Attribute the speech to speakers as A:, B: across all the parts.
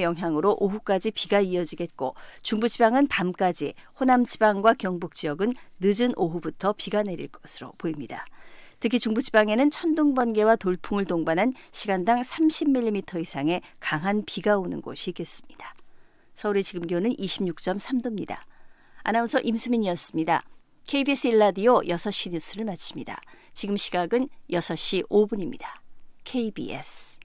A: 영향으로 오후까지 비가 이어지겠고 중부지방은 밤까지, 호남지방과 경북 지역은 늦은 오후부터 비가 내릴 것으로 보입니다. 특히 중부지방에는 천둥, 번개와 돌풍을 동반한 시간당 30mm 이상의 강한 비가 오는 곳이 있겠습니다. 서울의 지금 기온은 26.3도입니다. 아나운서 임수민이었습니다. KBS 1라디오 6시 뉴스를 마칩니다. 지금 시각은 6시 5분입니다. KBS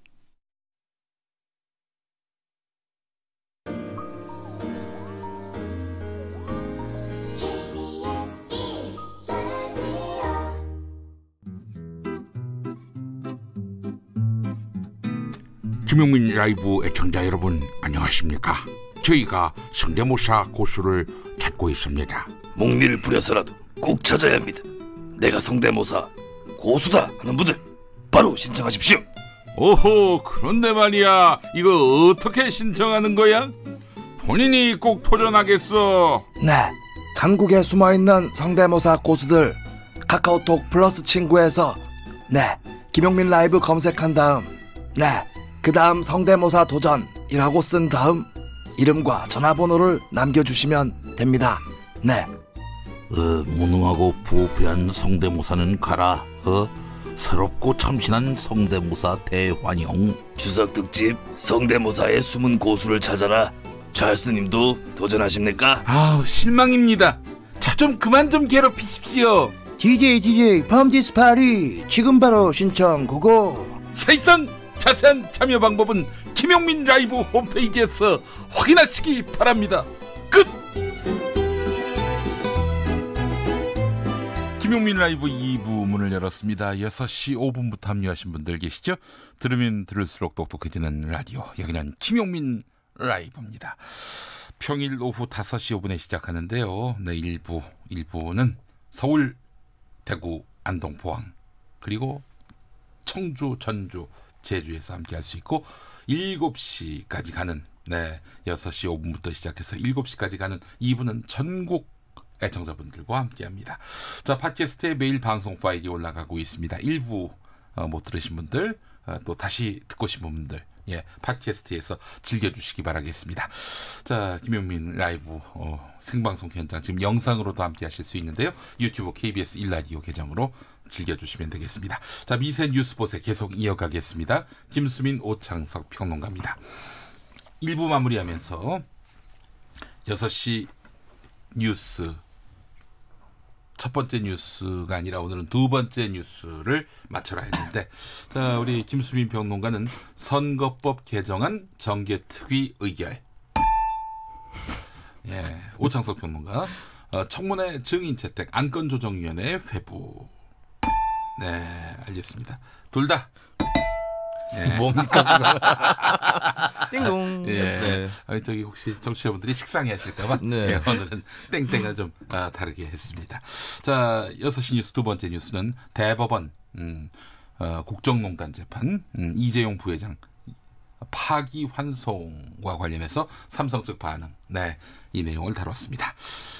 B: 김용민 라이브 애청자 여러분 안녕하십니까? 저희가 성대모사 고수를 찾고 있습니다.
C: 목리를 부려서라도 꼭 찾아야 합니다. 내가 성대모사 고수다 하는 분들 바로 신청하십시오.
B: 오호, 그런데 말이야, 이거 어떻게 신청하는 거야? 본인이 꼭 도전하겠어.
D: 네, 전국에 숨어있는 성대모사 고수들 카카오톡 플러스 친구에서 김용민 라이브 검색한 다음 그 다음 성대모사 도전이라고 쓴 다음 이름과 전화번호를 남겨주시면 됩니다.
E: 무능하고 부패한 성대모사는 가라. 새롭고 참신한 성대모사 대환영.
C: 추석 특집 성대모사의 숨은 고수를 찾아라. 찰스님도 도전하십니까?
B: 아우, 실망입니다. 자, 좀 그만 좀 괴롭히십시오.
D: DJ 펌디스 파리 지금 바로 신청 고고.
B: 사실상 자세한 참여 방법은 김용민 라이브 홈페이지에서 확인하시기 바랍니다. 끝! 김용민 라이브 2부 문을 열었습니다. 6시 5분부터 합류하신 분들 계시죠? 들으면 들을수록 똑똑해지는 라디오, 여기는 김용민 라이브입니다. 평일 오후 5시 5분에 시작하는데요. 네, 1부는 서울, 대구, 안동, 포항, 그리고 청주, 전주, 제주에서 함께 할 수 있고 7시까지 가는 6시 5분부터 시작해서 7시까지 가는 2부는 전국 애청자분들과 함께합니다. 자, 팟캐스트에 매일 방송 파일이 올라가고 있습니다. 1부 못 들으신 분들, 또 다시 듣고 싶은 분들, 팟캐스트에서 즐겨주시기 바라겠습니다. 자, 김용민 라이브 생방송 현장 지금 영상으로도 함께하실 수 있는데요. 유튜브 KBS 1라디오 계정으로 즐겨주시면 되겠습니다. 자, 미세 뉴스봇에 계속 이어가겠습니다. 김수민, 오창석 평론가입니다. 1부 마무리하면서 6시 뉴스, 첫 번째 뉴스가 아니라 오늘은 두 번째 뉴스를 맞춰라 했는데, 자, 우리 김수민 평론가는 선거법 개정안 정개특위 의결, 오창석 평론가 청문회 증인 채택 안건조정위원회 회부. 알겠습니다. 둘 다
F: 뭡니까? 띵동.
B: 저기 혹시 청취자분들이 식상해 하실까봐 오늘은 땡땡을 좀 다르게 했습니다. 자, 6시 뉴스 두 번째 뉴스는 대법원 국정농단 재판 이재용 부회장 파기환송과 관련해서 삼성 측 반응, 이 내용을 다뤘습니다.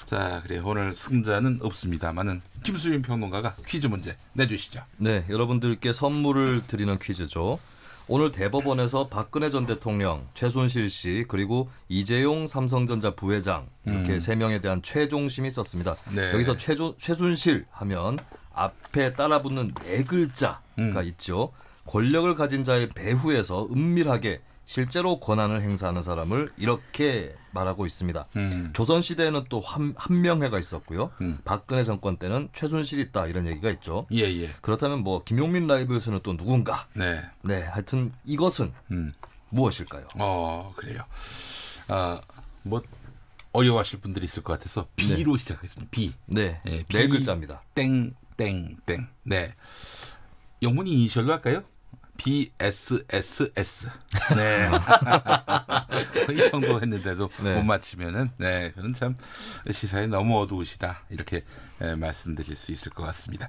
B: 자, 그래, 오늘 승자는 없습니다만은 김수민 평론가가 퀴즈 문제 내주시죠.
F: 네, 여러분들께 선물을 드리는 퀴즈죠. 오늘 대법원에서 박근혜 전 대통령, 최순실 씨, 그리고 이재용 삼성전자 부회장 이렇게 세 명에 대한 최종심이 있었습니다. 여기서 최순실 하면 앞에 따라붙는 네 글자가 있죠. 권력을 가진 자의 배후에서 은밀하게 실제로 권한을 행사하는 사람을 이렇게 말하고 있습니다. 조선시대에는 또 한명회가 있었고요. 박근혜 정권 때는 최순실이 있다, 이런 얘기가 있죠. 그렇다면 뭐 김용민 라이브에서는 또 누군가? 하여튼 이것은 무엇일까요?
B: 그래요. 뭐 어려워하실 분들이 있을 것 같아서 B로 시작하겠습니다. B.
F: 네 글자입니다.
B: 땡땡땡. 영문이 이니셜로 할까요? BSSS. 이 정도 했는데도 못 맞히면은, 그건 참 시사에 너무 어두우시다, 이렇게 말씀드릴 수 있을 것 같습니다.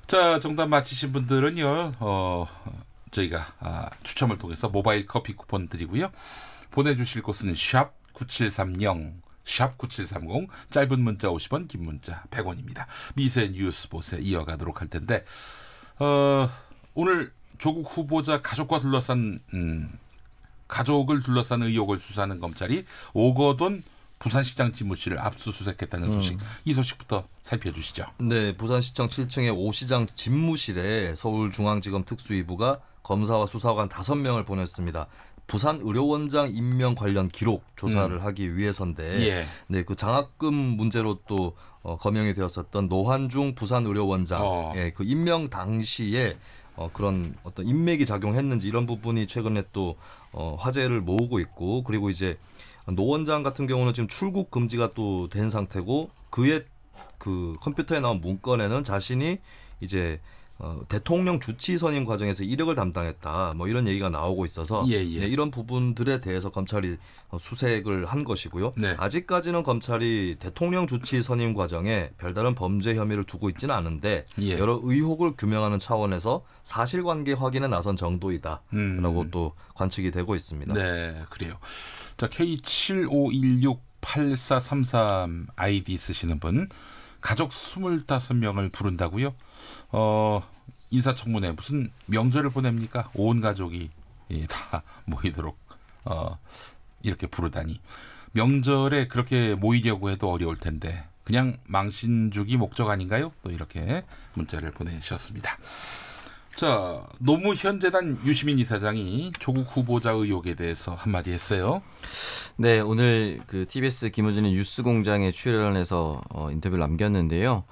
B: 자, 정답 맞히신 분들은요, 저희가 추첨을 통해서 모바일 커피 쿠폰 드리고요. 보내주실 곳은 샵 9730, 샵 9730, 짧은 문자 50원, 긴 문자 100원입니다. 미세 뉴스봇에 이어가도록 할 텐데, 오늘 조국 후보자 가족과 둘러싼 가족을 둘러싼 의혹을 수사하는 검찰이 오거돈 부산시장 집무실을 압수수색했다는 소식. 이 소식부터 살펴주시죠.
F: 네, 부산시청 7층의 오 시장 집무실에 서울중앙지검 특수위부가 검사와 수사관 5명을 보냈습니다. 부산의료원장 임명 관련 기록 조사를 하기 위해서인데,
B: 예.
F: 네, 그 장학금 문제로 또 거명이 되었었던 노환중 부산의료원장, 예, 그 임명 당시에 그런 어떤 인맥이 작용했는지 이런 부분이 최근에 또 화제를 모으고 있고, 그리고 이제 노 원장 같은 경우는 지금 출국 금지가 또 된 상태고, 그의 그 컴퓨터에 나온 문건에는 자신이 이제 대통령 주치 선임 과정에서 이력을 담당했다, 뭐 이런 얘기가 나오고 있어서
B: 예.
F: 네, 이런 부분들에 대해서 검찰이 수색을 한 것이고요.
B: 네.
F: 아직까지는 검찰이 대통령 주치 선임 과정에 별다른 범죄 혐의를 두고 있지는 않은데
B: 예.
F: 여러 의혹을 규명하는 차원에서 사실관계 확인에 나선 정도이다라고 또 관측이 되고 있습니다.
B: 네, 그래요. 자, K75168433 아이디 쓰시는 분, 가족 25명을 부른다고요? 인사청문회 무슨 명절을 보냅니까? 온 가족이 다 모이도록 이렇게 부르다니. 명절에 그렇게 모이려고 해도 어려울 텐데 그냥 망신 주기 목적 아닌가요? 또 이렇게 문자를 보내셨습니다. 자, 노무현재단 유시민 이사장이 조국 후보자 의혹에 대해서 한마디 했어요.
G: 네, 오늘 그 TBS 김어준의 뉴스공장에 출연해서 인터뷰를 남겼는데요.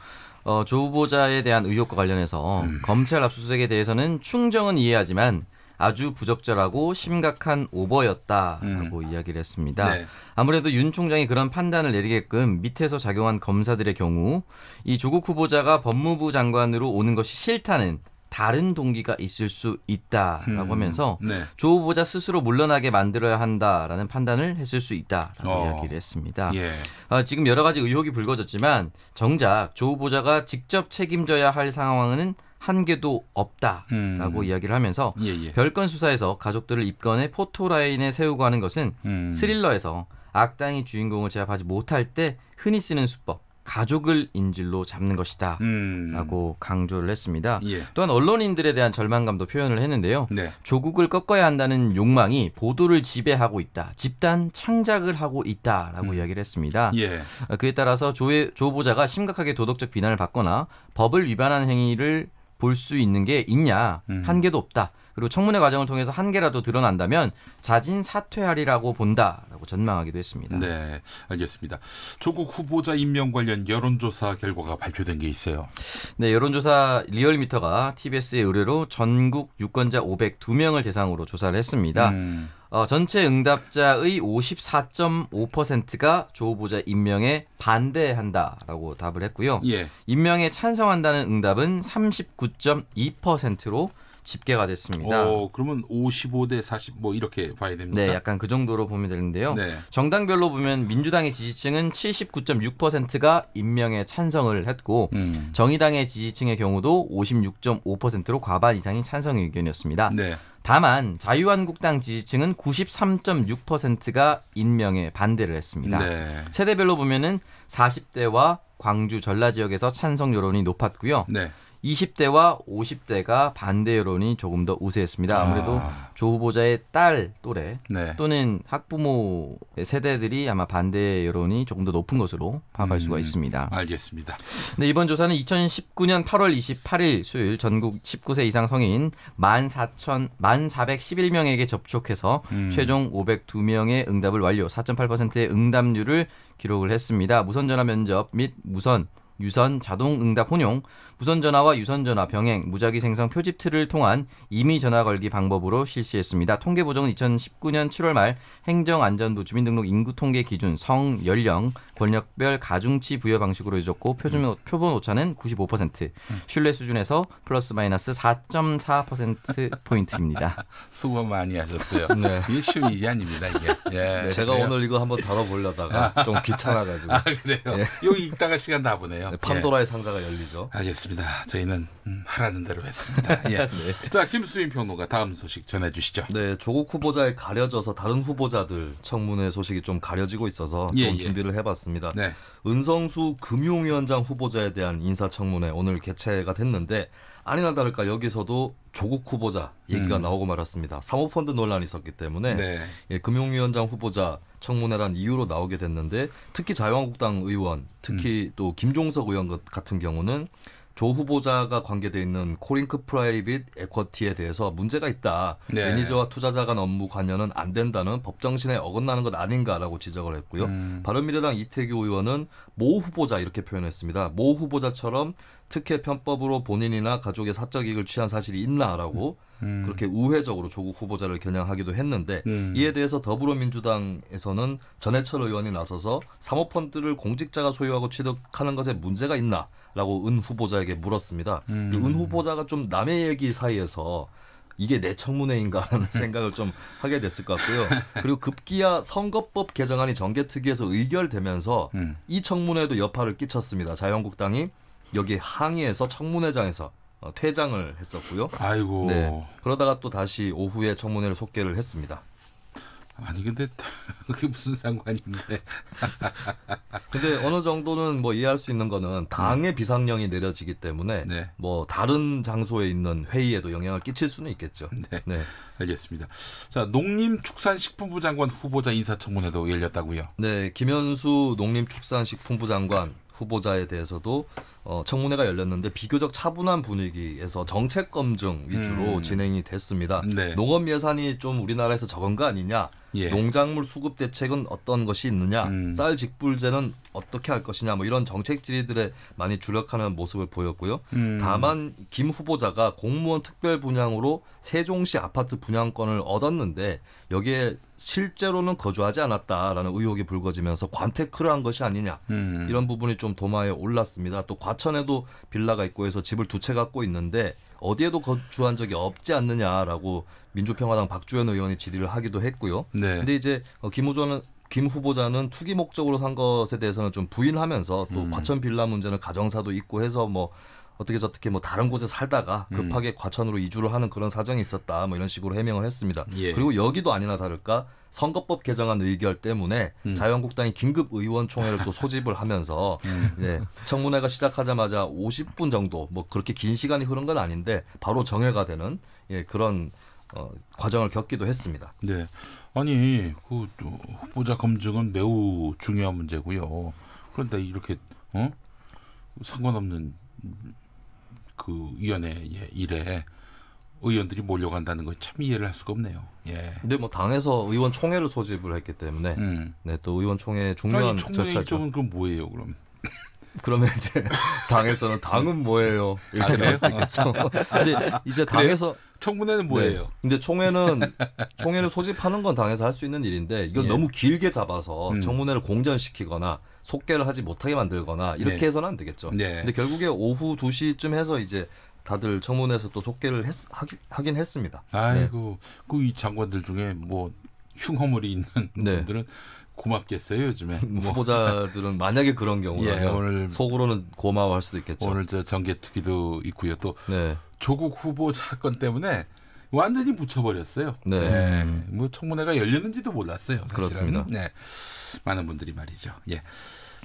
G: 조 후보자에 대한 의혹과 관련해서 검찰 압수수색에 대해서는 충정은 이해하지만 아주 부적절하고 심각한 오버였다라고 이야기를 했습니다.
B: 네.
G: 아무래도 윤 총장이 그런 판단을 내리게끔 밑에서 작용한 검사들의 경우 이 조국 후보자가 법무부 장관으로 오는 것이 싫다는 다른 동기가 있을 수 있다라고 하면서
B: 네.
G: 조 후보자 스스로 물러나게 만들어야 한다라는 판단을 했을 수 있다라고 이야기를 했습니다.
B: 예.
G: 지금 여러 가지 의혹이 불거졌지만 정작 조 후보자가 직접 책임져야 할 상황은 한 개도 없다라고 이야기를 하면서
B: 예.
G: 별건 수사에서 가족들을 입건해 포토라인에 세우고 하는 것은 스릴러에서 악당이 주인공을 제압하지 못할 때 흔히 쓰는 수법 가족을 인질로 잡는 것이다 라고 강조를 했습니다.
B: 예.
G: 또한 언론인들에 대한 절망감도 표현을 했는데요.
B: 네.
G: 조국을 꺾어야 한다는 욕망이 보도를 지배하고 있다. 집단 창작을 하고 있다라고 이야기를 했습니다.
B: 예.
G: 그에 따라서 조 후보자가 심각하게 도덕적 비난을 받거나 법을 위반한 행위를 볼 수 있는 게 있냐? 한 개도 없다. 그리고 청문회 과정을 통해서 한 개라도 드러난다면 자진 사퇴하리라고 본다라고 전망하기도 했습니다.
B: 네, 알겠습니다. 조국 후보자 임명 관련 여론조사 결과가 발표된 게 있어요.
G: 네, 여론조사 리얼미터가 TBS의 의뢰로 전국 유권자 502명을 대상으로 조사를 했습니다. 전체 응답자의 54.5%가 조 후보자 임명에 반대한다라고 답을 했고요.
B: 예.
G: 임명에 찬성한다는 응답은 39.2%로 집계가 됐습니다.
B: 그러면 55대 40 뭐 이렇게 봐야 됩니까?
G: 네, 약간 그 정도로 보면 되는데요.
B: 네.
G: 정당별로 보면 민주당의 지지층은 79.6%가 임명에 찬성을 했고 정의당의 지지층의 경우도 56.5%로 과반 이상이 찬성 의견이었습니다.
B: 네.
G: 다만 자유한국당 지지층은 93.6%가 임명에 반대를 했습니다.
B: 네.
G: 세대별로 보면은 40대와 광주 전라 지역에서 찬성 여론이 높았고요.
B: 네.
G: 20대와 50대가 반대 여론이 조금 더 우세했습니다. 아무래도 조 후보자의 딸 또래
B: 네.
G: 또는 학부모 세대들이 아마 반대 여론이 조금 더 높은 것으로 파악할 수가 있습니다.
B: 알겠습니다.
G: 네, 이번 조사는 2019년 8월 28일 수요일 전국 19세 이상 성인 1411명에게 접촉해서 최종 502명의 응답을 완료, 4.8%의 응답률을 기록을 했습니다. 무선전화 면접 및 유선 자동 응답 혼용, 무선 전화와 유선 전화 병행, 무작위 생성 표집 틀을 통한 임의 전화 걸기 방법으로 실시했습니다. 통계 보정은 2019년 7월 말 행정안전부 주민등록 인구 통계 기준 성, 연령, 권력별 가중치 부여 방식으로 이루어졌고 표본 오차는 95%, 신뢰 수준에서 플러스 마이너스 4.4% 포인트입니다.
B: 수고 많이 하셨어요.
F: 네.
B: 이게 쉬운 일이 아닙니다, 이게. 예.
F: 제가
B: 그래요?
F: 오늘 이거 한번 다뤄보려다가 좀 귀찮아가지고.
B: 그래요?
F: 예.
B: 여기 읽다가 시간 다 보네요. 그러네요.
F: 네, 판도라의 상자가 열리죠.
B: 알겠습니다. 저희는 하라는 대로 했습니다. 예.
F: 네.
B: 자, 김수인 평론가 다음 소식 전해주시죠.
F: 네, 조국 후보자에 가려져서 다른 후보자들 청문회 소식이 좀 가려지고 있어서
B: 예,
F: 좀
B: 예.
F: 준비를 해봤습니다.
B: 네.
F: 은성수 금융위원장 후보자에 대한 인사청문회 오늘 개최가 됐는데 아니나 다를까 여기서도 조국 후보자 얘기가 나오고 말았습니다. 사모펀드 논란이 있었기 때문에
B: 네.
F: 예, 금융위원장 후보자 청문회란 이유로 나오게 됐는데 특히 자유한국당 의원, 특히 또 김종석 의원 같은 경우는 조 후보자가 관계되어 있는 코링크 프라이빗 에쿼티에 대해서 문제가 있다.
B: 네.
F: 매니저와 투자자 간 업무 관여는 안 된다는 법정신에 어긋나는 것 아닌가라고 지적을 했고요. 바른미래당 이태규 의원은 모 후보자 이렇게 표현했습니다. 모 후보자처럼 특혜 편법으로 본인이나 가족의 사적 이익을 취한 사실이 있나라고 그렇게 우회적으로 조국 후보자를 겨냥하기도 했는데 이에 대해서 더불어민주당에서는 전해철 의원이 나서서 사모펀드를 공직자가 소유하고 취득하는 것에 문제가 있나라고 은 후보자에게 물었습니다. 은 후보자가 좀 남의 얘기 사이에서 이게 내 청문회인가라는 생각을 좀 하게 됐을 것 같고요. 그리고 급기야 선거법 개정안이 정개특위에서 의결되면서 이 청문회에도 여파를 끼쳤습니다. 자유한국당이 여기 항의해서 청문회장에서 퇴장을 했었고요.
B: 아이고.
F: 네. 그러다가 또 다시 오후에 청문회를 속개를 했습니다.
B: 아니 근데 그게 무슨 상관인데?
F: 근데 어느 정도는 뭐 이해할 수 있는 거는 당의 비상령이 내려지기 때문에
B: 네.
F: 뭐 다른 장소에 있는 회의에도 영향을 끼칠 수는 있겠죠.
B: 네.
F: 네.
B: 알겠습니다. 자, 농림축산식품부 장관 후보자 인사청문회도 열렸다고요.
F: 네, 김현수 농림축산식품부 장관 후보자에 대해서도 청문회가 열렸는데 비교적 차분한 분위기에서 정책 검증 위주로 진행이 됐습니다.
B: 네.
F: 농업 예산이 좀 우리나라에서 적은 거 아니냐?
B: 예.
F: 농작물 수급 대책은 어떤 것이 있느냐? 쌀 직불제는 어떻게 할 것이냐? 뭐 이런 정책 질의들에 많이 주력하는 모습을 보였고요. 다만 김 후보자가 공무원 특별 분양으로 세종시 아파트 분양권을 얻었는데 여기에 실제로는 거주하지 않았다라는 의혹이 불거지면서 관테크를 한 것이 아니냐 이런 부분이 좀 도마에 올랐습니다. 또 과천에도 빌라가 있고 해서 집을 두 채 갖고 있는데 어디에도 거주한 적이 없지 않느냐라고 민주평화당 박주현 의원이 질의를 하기도 했고요.
B: 네.
F: 근데 이제 김 후보자는 투기 목적으로 산 것에 대해서는 좀 부인하면서 또 과천 빌라 문제는 가정사도 있고 해서 뭐 어떻게 저떻게 뭐 다른 곳에 살다가 급하게 과천으로 이주를 하는 그런 사정이 있었다 뭐 이런 식으로 해명을 했습니다.
B: 예.
F: 그리고 여기도 아니나 다를까 선거법 개정안 의결 때문에 자유한국당이 긴급 의원총회를 또 소집을 하면서 네, 청문회가 시작하자마자 50분 정도 뭐 그렇게 긴 시간이 흐른 건 아닌데 바로 정회가 되는 그런 과정을 겪기도 했습니다.
B: 네. 아니 그 후보자 검증은 매우 중요한 문제고요. 그런데 이렇게 상관없는 그 위원회 일에 의원들이 몰려간다는 건 참 이해를 할 수가 없네요. 예.
F: 근데 뭐 당에서 의원 총회를 소집을 했기 때문에 네, 또 의원 총회 중요한
B: 총회
F: 절차죠.
B: 일정은 그럼 뭐예요, 그럼?
F: 그러면 이제 당에서는 당은 뭐예요? 이렇게 나올 수도 있겠죠. 근데 이제 당에서
B: 청문회는 뭐예요?
F: 네. 근데 총회를 소집하는 건 당에서 할 수 있는 일인데 이걸 너무 길게 잡아서 청문회를 공전시키거나 속개를 하지 못하게 만들거나 이렇게 해서는 안 되겠죠.
B: 네.
F: 근데 결국에 오후 2시쯤 해서 이제 다들 청문회에서 또 속개를 하긴 했습니다.
B: 아이고, 그 이 장관들 중에 뭐 흉허물이 있는
F: 네.
B: 분들은 고맙겠어요, 요즘에.
F: 후보자들은 만약에 그런 경우라면
B: 오늘
F: 속으로는 고마워할 수도 있겠죠.
B: 오늘 저 정개특위도 있고요. 또
F: 네.
B: 조국 후보 사건 때문에 완전히 묻혀버렸어요.
F: 네.
B: 뭐 청문회가 열렸는지도 몰랐어요. 사실은.
F: 그렇습니다.
B: 네. 많은 분들이 말이죠. 예.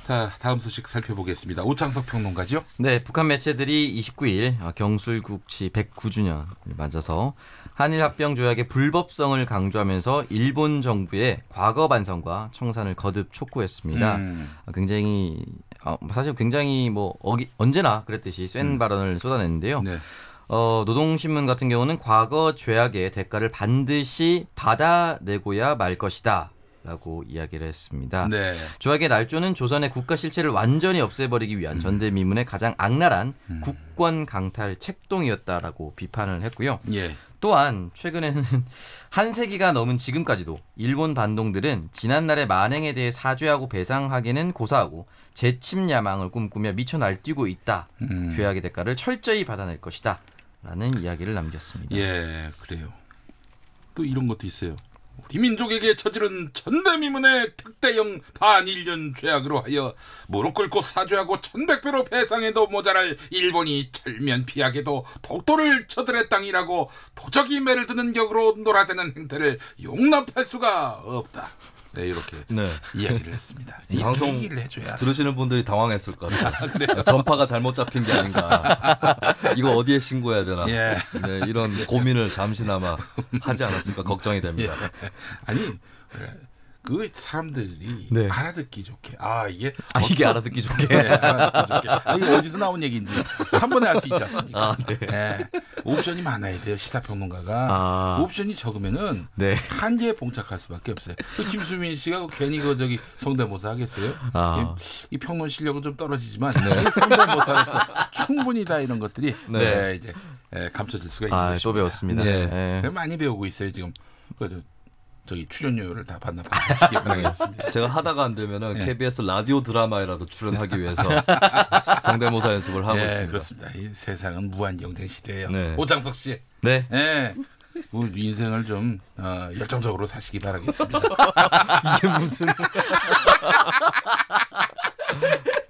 B: 자, 다음 소식 살펴보겠습니다. 오창석 평론가죠.
G: 네, 북한 매체들이 29일 경술국치 109주년을 맞아서 한일 합병 조약의 불법성을 강조하면서 일본 정부의 과거 반성과 청산을 거듭 촉구했습니다. 굉장히 사실 굉장히 뭐 언제나 그랬듯이 센 발언을 쏟아냈는데요.
B: 네.
G: 노동신문 같은 경우는 과거 죄악의 대가를 반드시 받아내고야 말 것이다. 라고 이야기를 했습니다.
B: 네.
G: 조약의 날조는 조선의 국가 실체를 완전히 없애버리기 위한 전대미문의 가장 악랄한 국권 강탈 책동이었다라고 비판을 했고요.
B: 예.
G: 또한 최근에는 한 세기가 넘은 지금까지도 일본 반동들은 지난날의 만행에 대해 사죄하고 배상하기는 고사하고 재침 야망을 꿈꾸며 미쳐 날뛰고 있다. 죄악의 대가를 철저히 받아낼 것이다. 라는 이야기를 남겼습니다.
B: 예, 그래요. 또 이런 것도 있어요. 우리 민족에게 저지른 전대미문의 특대형 반인륜 죄악으로 하여 무릎 꿇고 사죄하고 1100배로 배상해도 모자랄 일본이 철면피하게도 독도를 저들의 땅이라고 도적이 매를 드는 격으로 놀아대는 행태를 용납할 수가 없다. 네, 이렇게 이야기를 했습니다. 이
F: 방송
B: 얘기를 해줘야
F: 들으시는 분들이 당황했을 것 같아요. 전파가 잘못 잡힌 게 아닌가. 이거 어디에 신고해야 되나.
B: 예.
F: 네, 이런 고민을 잠시나마 하지 않았을까 걱정이 됩니다.
B: 예. 아니 그 사람들이
F: 네.
B: 알아듣기 좋게
F: 이게 알아듣기 좋게.
B: 네, 알아듣기 좋게. 이거 어디서 나온 얘기인지 한 번에 알 수 있지 않습니까?
F: 네.
B: 네. 옵션이 많아야 돼요. 시사평론가가 옵션이 적으면은 한계에 봉착할 수밖에 없어요. 그 김수민 씨가 괜히 저기 성대모사 하겠어요? 이 평론 실력은 좀 떨어지지만 성대모사로서 충분히 다 이런 것들이 이제 감춰질 수가 있는 것입니다.
G: 또 배웠습니다.
B: 네. 많이 배우고 있어요 지금. 저기 출연료를 다 반납하시기 바라겠습니다.
F: 제가 하다가 안 되면은 KBS 라디오 드라마에라도 출연하기 위해서 성대모사 연습을 하고 있습니다.
B: 그렇습니다. 이 세상은 무한 경쟁 시대예요.
F: 네.
B: 오창석 씨,
F: 네,
B: 인생을 좀 열정적으로 사시기 바라겠습니다.
F: 이게 무슨?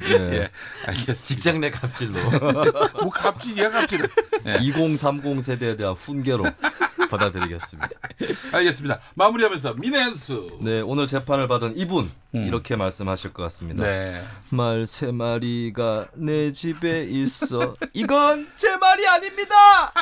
B: 예, 알겠습니다.
F: 직장 내 갑질로.
B: 뭐 갑질이야 갑질은.
F: 2030 세대에 대한 훈계로 받아들이겠습니다.
B: 알겠습니다. 마무리하면서 민혜연수.
F: 네, 오늘 재판을 받은 이분 이렇게 말씀하실 것 같습니다. 말 3마리가 내 집에 있어. 이건 제 말이 아닙니다.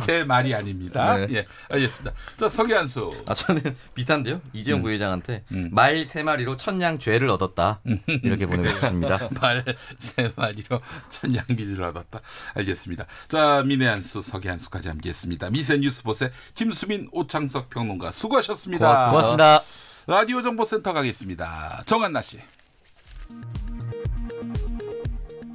B: 제 말이 아닙니다. 예, 알겠습니다. 자, 서기한수.
G: 저는 비슷한데요. 이재용 부회장한테 말 3마리로 천냥 죄를 얻었다. 이렇게 보내고 싶습니다.
B: 말 3마리로 천냥 빚을 얻었다. 알겠습니다. 자, 민혜한수, 서기한수까지 함께했습니다. 미세뉴스봇의 김수민, 오창석 평론가 수고하셨습니다.
G: 고맙습니다.
B: 라디오 정보센터 가겠습니다. 정한나 씨.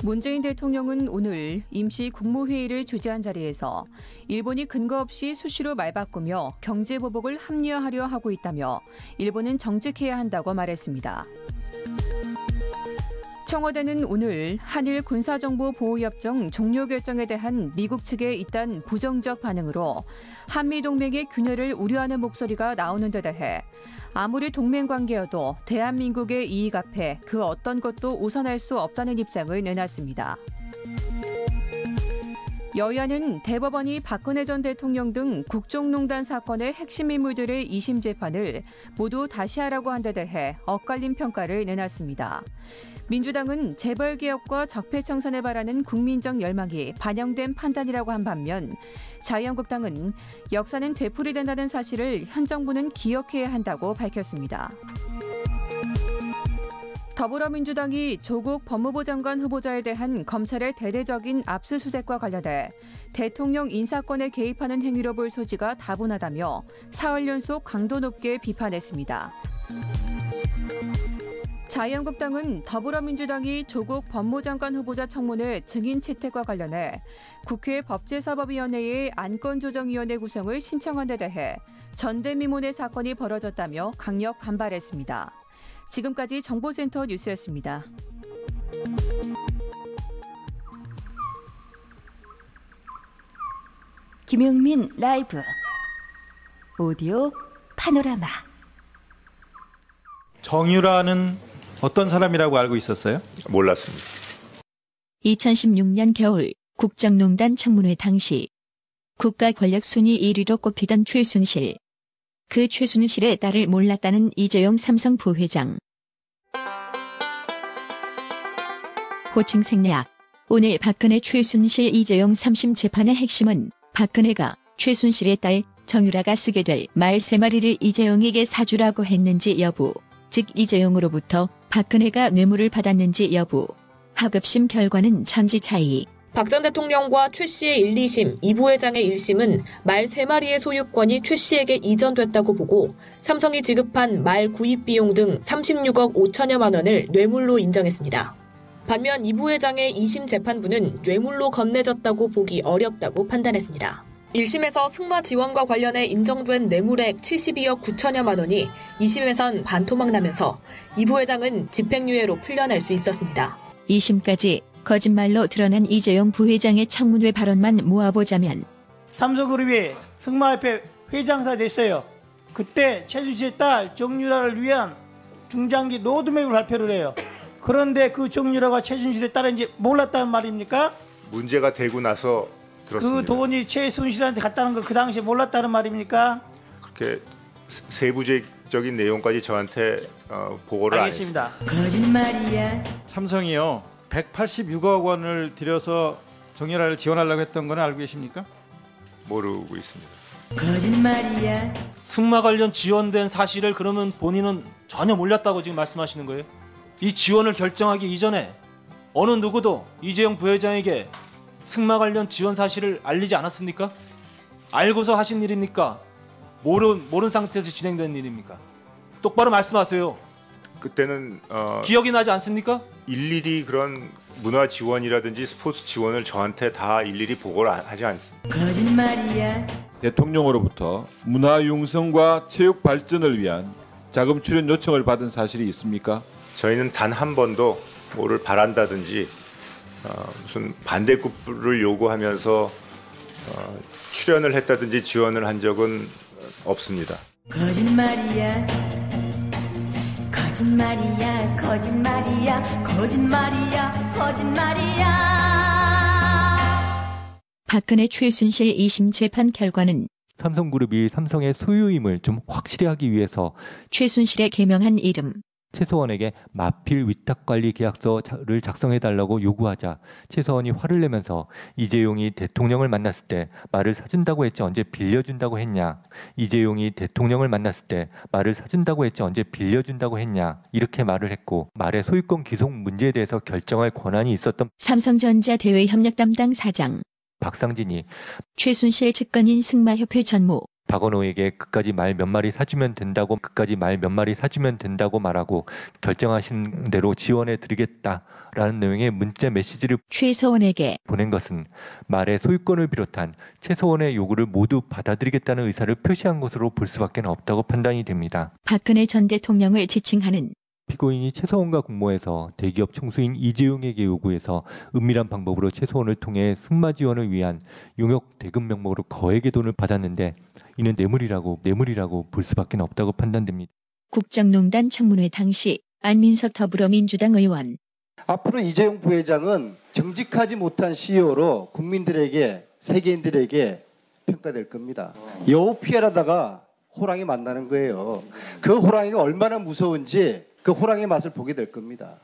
H: 문재인 대통령은 오늘 임시 국무회의를 주재한 자리에서 일본이 근거 없이 수시로 말 바꾸며 경제보복을 합리화하려 하고 있다며 일본은 정직해야 한다고 말했습니다. 청와대는 오늘 한일 군사정보보호협정 종료 결정에 대한 미국 측의 잇단 부정적 반응으로 한미동맹의 균열을 우려하는 목소리가 나오는 데 대해 아무리 동맹 관계여도 대한민국의 이익 앞에 그 어떤 것도 우선할 수 없다는 입장을 내놨습니다. 여야는 대법원이 박근혜 전 대통령 등 국정농단 사건의 핵심 인물들의 2심 재판을 모두 다시 하라고 한 데 대해 엇갈린 평가를 내놨습니다. 민주당은 재벌개혁과 적폐청산을 바라는 국민적 열망이 반영된 판단이라고 한 반면 자유한국당은 역사는 되풀이된다는 사실을 현 정부는 기억해야 한다고 밝혔습니다. 더불어민주당이 조국 법무부 장관 후보자에 대한 검찰의 대대적인 압수수색과 관련해 대통령 인사권에 개입하는 행위로 볼 소지가 다분하다며 사흘 연속 강도 높게 비판했습니다. 자유한국당은 더불어민주당이 조국 법무장관 후보자 청문회 증인 채택과 관련해 국회 법제사법위원회의 안건조정위원회 구성을 신청한 데 대해 전대미문의 사건이 벌어졌다며 강력 반발했습니다. 지금까지 정보센터 뉴스였습니다.
A: 김용민 라이브 오디오 파노라마.
I: 정유라는 어떤 사람이라고 알고 있었어요?
J: 몰랐습니다.
K: 2016년 겨울 국정농단 청문회 당시 국가 권력 순위 1위로 꼽히던 최순실. 그 최순실의 딸을 몰랐다는 이재용 삼성 부회장. 호칭 생략. 오늘 박근혜 최순실 이재용 3심 재판의 핵심은 박근혜가 최순실의 딸 정유라가 쓰게 될 말 3마리를 이재용에게 사주라고 했는지 여부, 즉 이재용으로부터 박근혜가 뇌물을 받았는지 여부. 하급심 결과는 천지 차이.
L: 박 전 대통령과 최 씨의 1, 2심, 이 부회장의 1심은 말 3마리의 소유권이 최 씨에게 이전됐다고 보고 삼성이 지급한 말 구입 비용 등 36억 5천여만 원을 뇌물로 인정했습니다. 반면 이 부회장의 2심 재판부는 뇌물로 건네졌다고 보기 어렵다고 판단했습니다. 1심에서 승마 지원과 관련해 인정된 뇌물액 72억 9천여만 원이 2심에선 반토막 나면서 이 부회장은 집행유예로 풀려날 수 있었습니다.
K: 2심까지 거짓말로 드러난 이재용 부회장의 청문회 발언만 모아보자면
M: 삼성그룹이 승마협회 회장사 됐어요.
J: 그때 최순실의 딸 정유라를 위한 중장기 로드맵을 발표를 해요. 그런데 그 정유라가 최순실의 딸인지 몰랐다는 말입니까?
M: 문제가 되고 나서 들었습니다.
J: 그 돈이 최순실한테 갔다는 거 그 당시에 몰랐다는 말입니까?
M: 그렇게 세부적인 내용까지 저한테 보고를 안 했습니다.
I: 거짓말이야. 삼성이요 186억 원을 들여서 정유라를 지원하려고 했던 건 알고 계십니까?
M: 모르고 있습니다.
N: 거짓말이야. 승마 관련 지원된 사실을 그러면 본인은 전혀 몰랐다고 지금 말씀하시는 거예요? 이 지원을 결정하기 이전에 어느 누구도 이재용 부회장에게 승마 관련 지원 사실을 알리지 않았습니까? 알고서 하신 일입니까? 모른 상태에서 진행된 일입니까? 똑바로 말씀하세요.
M: 그때는
N: 기억이 나지 않습니까?
M: 일일이 그런 문화 지원이라든지 스포츠 지원을 저한테 다 일일이 보고를 하지 않습니다.
N: 거짓말이야.
O: 대통령으로부터 문화 융성과 체육 발전을 위한 자금 출연 요청을 받은 사실이 있습니까?
M: 저희는 단 한 번도 뭐를 바란다든지 무슨 반대급부를 요구하면서 출연을 했다든지 지원을 한 적은 없습니다.
N: 거짓말이야. 거짓말이야. 거짓말이야. 거짓말이야. 거짓말이야.
K: 박근혜 최순실 2심 재판 결과는
P: 삼성그룹이 삼성의 소유임을 좀 확실히 하기 위해서
K: 최순실의 개명한 이름
P: 최서원에게 마필 위탁관리 계약서를 작성해달라고 요구하자 최서원이 화를 내면서 이재용이 대통령을 만났을 때 말을 사준다고 했지 언제 빌려준다고 했냐. 이재용이 대통령을 만났을 때 말을 사준다고 했지 언제 빌려준다고 했냐. 이렇게 말을 했고 말의 소유권 기속 문제에 대해서 결정할 권한이 있었던
K: 삼성전자 대외협력 담당 사장
P: 박상진이
K: 최순실 측근인 승마협회 전무
P: 박원호에게 그까지 말 몇 마리 사주면 된다고 말하고 결정하신 대로 지원해 드리겠다라는 내용의 문자 메시지를
K: 최서원에게
P: 보낸 것은 말의 소유권을 비롯한 최서원의 요구를 모두 받아들이겠다는 의사를 표시한 것으로 볼 수밖에 없다고 판단이 됩니다.
K: 박근혜 전 대통령을 지칭하는
P: 피고인이 최서원과 공모해서 대기업 총수인 이재용에게 요구해서 은밀한 방법으로 최서원을 통해 승마 지원을 위한 용역 대금 명목으로 거액의 돈을 받았는데 이는 뇌물이라고 볼 수밖에 없다고 판단됩니다.
K: 국정농단 청문회 당시 안민석 더불어민주당 의원
Q: 앞으로 이재용 부회장은 정직하지 못한 CEO로 국민들에게 세계인들에게 평가될 겁니다. 여우 피해라다가 호랑이 만나는 거예요. 그 호랑이가 얼마나 무서운지 그 호랑이 맛을 보게 될 겁니다.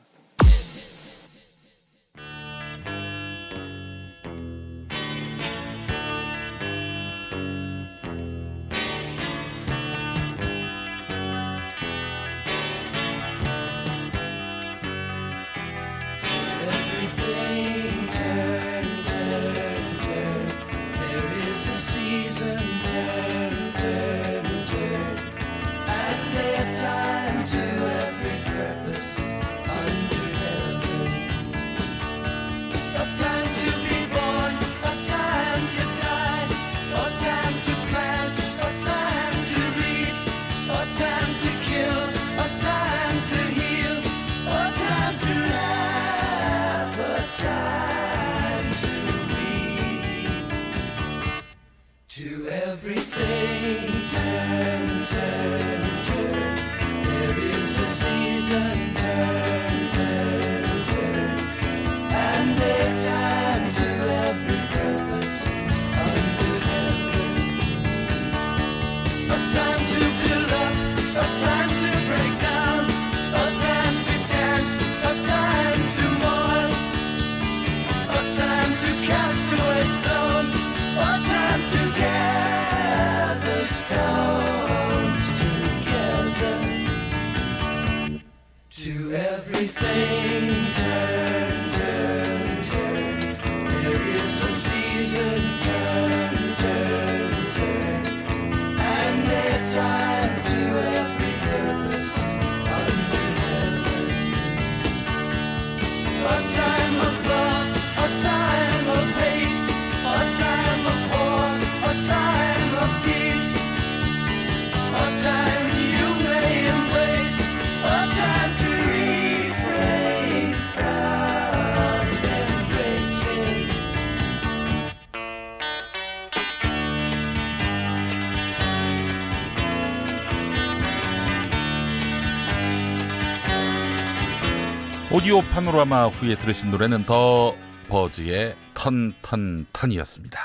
B: 오디오 파노라마 후에 들으신 노래는 더 버즈의 턴이었습니다.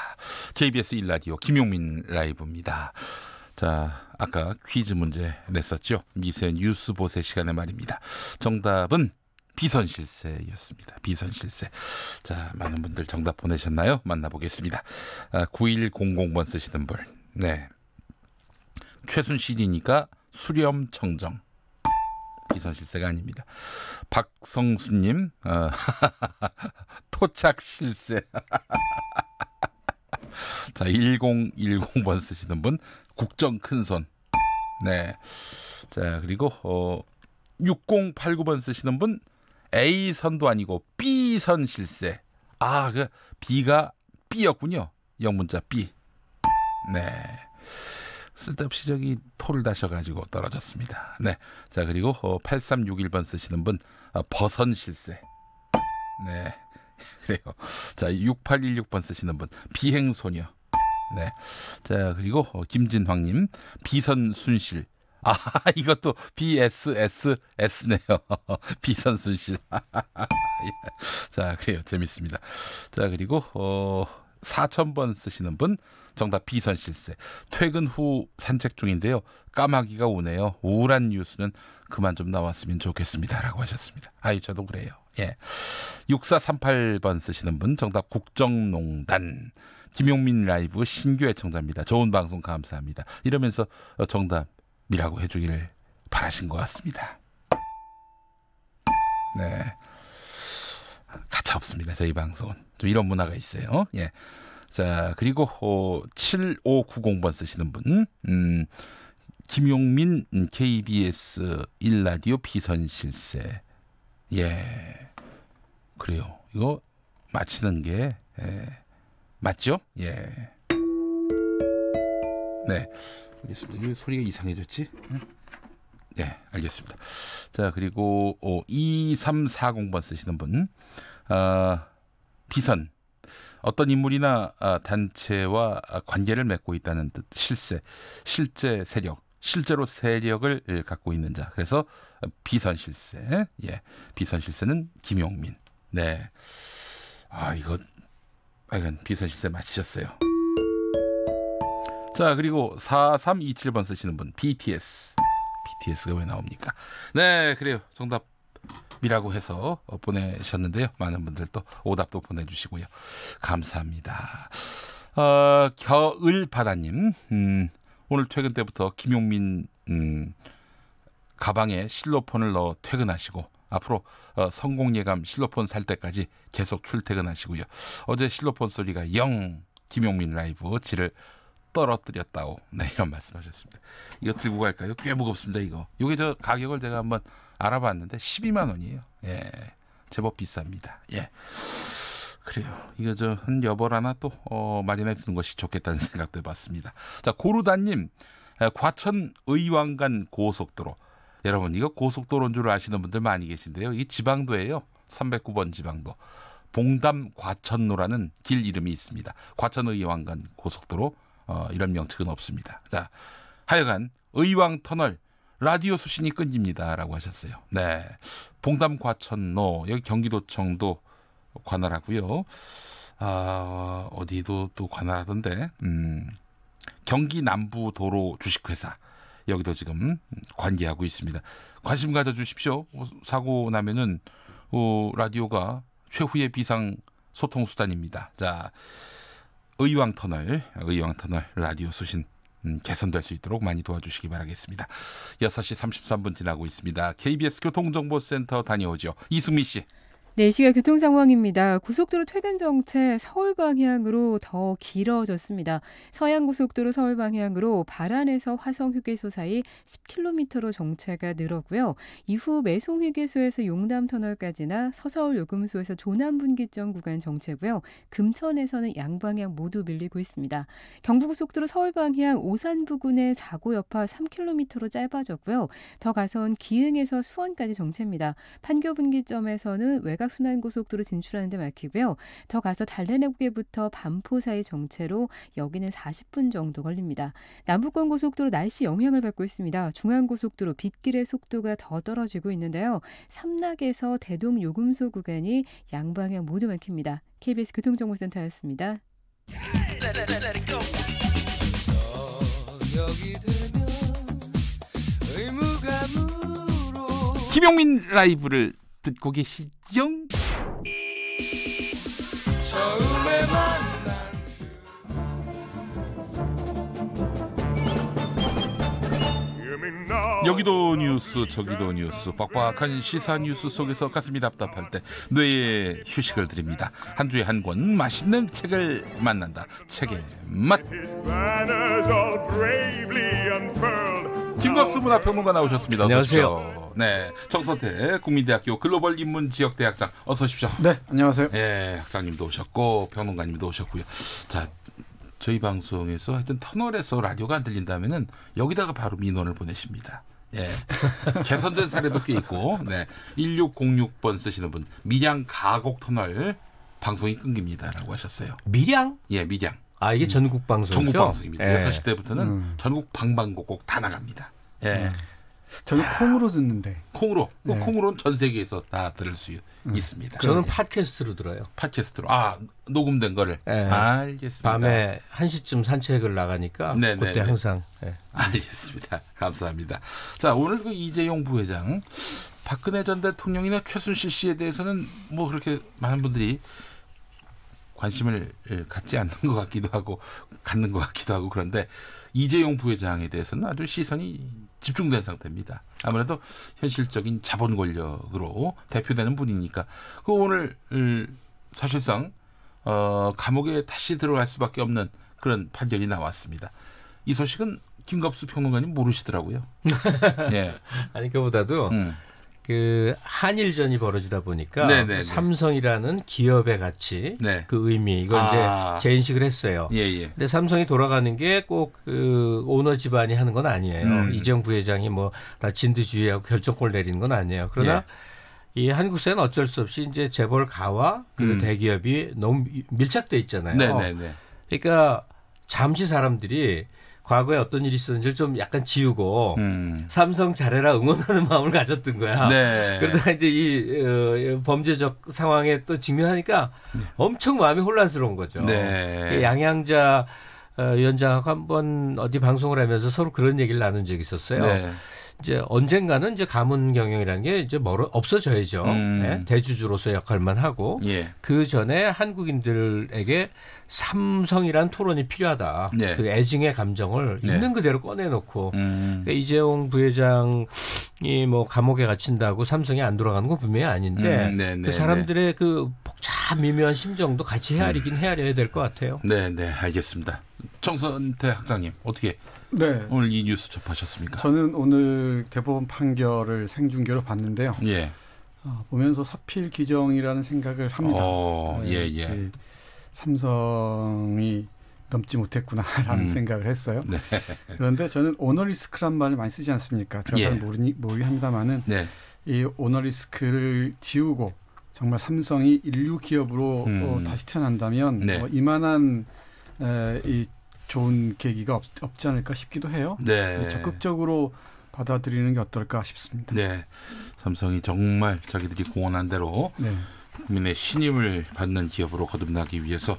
B: KBS 1라디오 김용민 라이브입니다. 자, 아까 퀴즈 문제 냈었죠. 미세 뉴스 보세 시간에 말입니다. 정답은 비선실세였습니다. 비선실세. 자, 많은 분들 정답 보내셨나요? 만나보겠습니다. 9100번 쓰시는 분. 네. 최순실이니까 수렴청정. 비선실세가 아닙니다. 박성수님, 토착실세. 자, 1010번 쓰시는 분, 국정 큰손. 네. 자, 그리고 6089번 쓰시는 분, A선도 아니고 B선 실세. 아, 그 B가 B였군요. 영문자 B. 네. 쓸데없이 저기 토를 다셔가지고 떨어졌습니다. 네. 자, 그리고 8361번 쓰시는 분, 버선 실세. 네. 그래요. 자, 6816번 쓰시는 분, 비행소녀. 네. 자, 그리고 김진황님, 비선 순실. 아, 이것도 BSSS네요. 비선 순실. 자, 그래요. 재밌습니다. 자, 그리고 4000번 쓰시는 분, 정답 비선 실세. 퇴근 후 산책 중인데요. 까마귀가 오네요. 우울한 뉴스는 그만 좀 나왔으면 좋겠습니다. 라고 하셨습니다. 아이, 저도 그래요. 예. 6438번 쓰시는 분, 정답 국정농단. 김용민 라이브 신규 애청자입니다. 좋은 방송 감사합니다. 이러면서 정답이라고 해주기를 바라신 것 같습니다. 네. 가차 없습니다. 저희 방송은. 좀 이런 문화가 있어요. 예. 자, 그리고 7590번 쓰시는 분, 김용민 KBS 1라디오 비선실세. 예, 그래요. 이거 맞히는 게 맞죠? 예. 네, 알겠습니다. 왜 소리가 이상해졌지? 네, 알겠습니다. 자, 그리고 2340번 쓰시는 분, 비선. 어떤 인물이나 단체와 관계를 맺고 있다는 뜻, 실세, 실제 세력, 실제로 세력을 갖고 있는 자. 그래서 비선실세. 예, 비선실세는 김용민. 네. 아, 이거 비선실세 맞히셨어요. 자, 그리고 4327번 쓰시는 분, BTS가 왜 나옵니까? 네, 그래요. 정답이라고 해서 보내셨는데요. 많은 분들 또 오답도 보내주시고요. 감사합니다. 겨울바다님, 오늘 퇴근 때부터 김용민 가방에 실로폰을 넣어 퇴근하시고 앞으로 성공예감 실로폰 살 때까지 계속 출퇴근하시고요. 어제 실로폰 소리가 영 김용민 라이브 질을 떨어뜨렸다고, 네, 이런 말씀하셨습니다. 이거 들고 갈까요? 꽤 무겁습니다. 이게 저 가격을 제가 한번 알아봤는데 12만 원이에요. 예, 제법 비쌉니다. 예, 그래요. 이거 저 한 여벌 하나 또 마련해 두는 것이 좋겠다는 생각도 해봤습니다. 자, 고루다님, 과천 의왕간 고속도로. 여러분, 이거 고속도로인 줄 아시는 분들 많이 계신데요. 이 지방도예요. 309번 지방도. 봉담 과천로라는 길 이름이 있습니다. 과천 의왕간 고속도로. 이런 명칭은 없습니다. 자, 하여간 의왕터널 라디오 수신이 끊깁니다라고 하셨어요. 네, 봉담 과천로, 여기 경기도청도 관할하고요. 어디도 또 관할하던데, 경기 남부 도로 주식회사, 여기도 지금 관계하고 있습니다. 관심 가져주십시오. 사고 나면은 라디오가 최후의 비상 소통 수단입니다. 자, 의왕터널 라디오 수신 개선될 수 있도록 많이 도와주시기 바라겠습니다. 6시 33분 지나고 있습니다. KBS 교통정보센터 다녀오죠. 이승미 씨.
H: 네, 시각 교통 상황입니다. 고속도로 퇴근 정체 서울 방향으로 더 길어졌습니다. 서양고속도로 서울 방향으로 발안에서 화성휴게소 사이 10km로 정체가 늘었고요. 이후 매송휴게소에서 용담터널까지나 서서울 요금소에서 조남분기점 구간 정체고요. 금천에서는 양방향 모두 밀리고 있습니다. 경부고속도로 서울 방향 오산 부근의 사고 여파 3km로 짧아졌고요. 더 가선 기흥에서 수원까지 정체입니다. 판교분기점에서는 외곽 외곽순환고속도로 진출하는 데 막히고요. 더 가서 달래내고개부터 반포 사이 정체로 여기는 40분 정도 걸립니다. 남부권 고속도로 날씨 영향을 받고 있습니다. 중앙고속도로 빗길의 속도가 더 떨어지고 있는데요. 삼락에서 대동요금소 구간이 양방향 모두 막힙니다. KBS 교통정보센터였습니다.
B: 김용민 라이브를 듣고 계시죠?
R: 처음에
B: 여기도 뉴스 저기도 뉴스 빡빡한 시사 뉴스 속에서 가슴이 답답할 때 뇌에 휴식을 드립니다. 한 주에 한 권 맛있는 책을 만난다. 책의 맛. 김갑수 문화평론가 나오셨습니다.
S: 안녕하세요.
B: 네, 정선태 국민대학교 글로벌 인문지역대학장 어서 오십시오.
S: 네, 안녕하세요.
B: 네, 학장님도 오셨고 평론가님도 오셨고요. 자, 저희 방송에서 하여튼 터널에서 라디오가 안 들린다면은 여기다가 바로 민원을 보내십니다. 예. 개선된 사례도 꽤 있고, 네. 1606번 쓰시는 분, 밀양 가곡 터널 방송이 끊깁니다라고 하셨어요.
S: 밀양?
B: 예, 밀양.
S: 아, 이게 전국 방송이죠?
B: 전국 방송입니다.
S: 예.
B: 6시 때부터는 전국 방방곡곡 다 나갑니다. 예.
T: 저는 콩으로 듣는데.
B: 콩으로.
T: 네.
B: 콩으로는 전 세계에서 다 들을 수 있습니다.
S: 저는 팟캐스트로 들어요.
B: 팟캐스트로. 아, 녹음된 거를.
S: 네.
B: 알겠습니다.
S: 밤에 1시쯤 산책을 나가니까 그때 항상. 네.
B: 알겠습니다. 감사합니다. 자, 오늘 그 이재용 부회장, 박근혜 전 대통령이나 최순실 씨에 대해서는 뭐 그렇게 많은 분들이 관심을 갖지 않는 것 같기도 하고 갖는 것 같기도 하고 그런데 이재용 부회장에 대해서는 아주 시선이 집중된 상태입니다. 아무래도 현실적인 자본 권력으로 대표되는 분이니까 그 오늘 사실상 감옥에 다시 들어갈 수밖에 없는 그런 판결이 나왔습니다. 이 소식은 김갑수 평론가님 모르시더라고요. 예.
S: 아니 그보다도 그 한일전이 벌어지다 보니까
B: 네네네.
S: 삼성이라는 기업의 가치,
B: 네.
S: 그 의미 이걸 이제 재인식을 했어요.
B: 예.
S: 근데 삼성이 돌아가는 게 꼭 그 오너 집안이 하는 건 아니에요. 이재용 부회장이 뭐 다 진두지휘하고 결정권을 내리는 건 아니에요. 그러나 이 한국사회는 어쩔 수 없이 이제 재벌 가와 그 대기업이 너무 밀착돼 있잖아요.
B: 네네네.
S: 그러니까 잠시 사람들이 과거에 어떤 일이 있었는지를 좀 약간 지우고 삼성 잘해라 응원하는 마음을 가졌던 거야.
B: 네.
S: 그러다가 이제 이 범죄적 상황에 또 직면하니까 엄청 마음이 혼란스러운 거죠.
B: 네.
S: 양양자 위원장하고 한번 어디 방송을 하면서 서로 그런 얘기를 나눈 적이 있었어요.
B: 네.
S: 이제 언젠가는 이제 가문 경영이라는 게 이제 없어져야죠. 네? 대주주로서 역할만 하고 그 전에 한국인들에게 삼성이란 토론이 필요하다.
B: 네.
S: 그 애증의 감정을 있는 그대로 꺼내놓고 그러니까 이재용 부회장이 뭐 감옥에 갇힌다고 삼성이 안 돌아가는 건 분명히 아닌데 그 사람들의 그 복잡 미묘한 심정도 같이 헤아려야 될 것 같아요.
B: 네, 알겠습니다. 정선태 학장님 어떻게 오늘 이 뉴스 접하셨습니까?
T: 저는 오늘 대법원 판결을 생중계로 봤는데요.
B: 예.
T: 보면서 사필 기정이라는 생각을 합니다. 삼성이 넘지 못했구나라는 생각을 했어요.
B: 네.
T: 그런데 저는 오너리스크란 말을 많이 쓰지 않습니까? 제가 잘 모르긴 합니다만은 이 오너리스크를 지우고 정말 삼성이 인류 기업으로 다시 태어난다면 이만한 이 좋은 계기가 없지 않을까 싶기도 해요. 적극적으로 받아들이는 게 어떨까 싶습니다.
B: 네, 삼성이 정말 자기들이 공언한 대로 국민의 신임을 받는 기업으로 거듭나기 위해서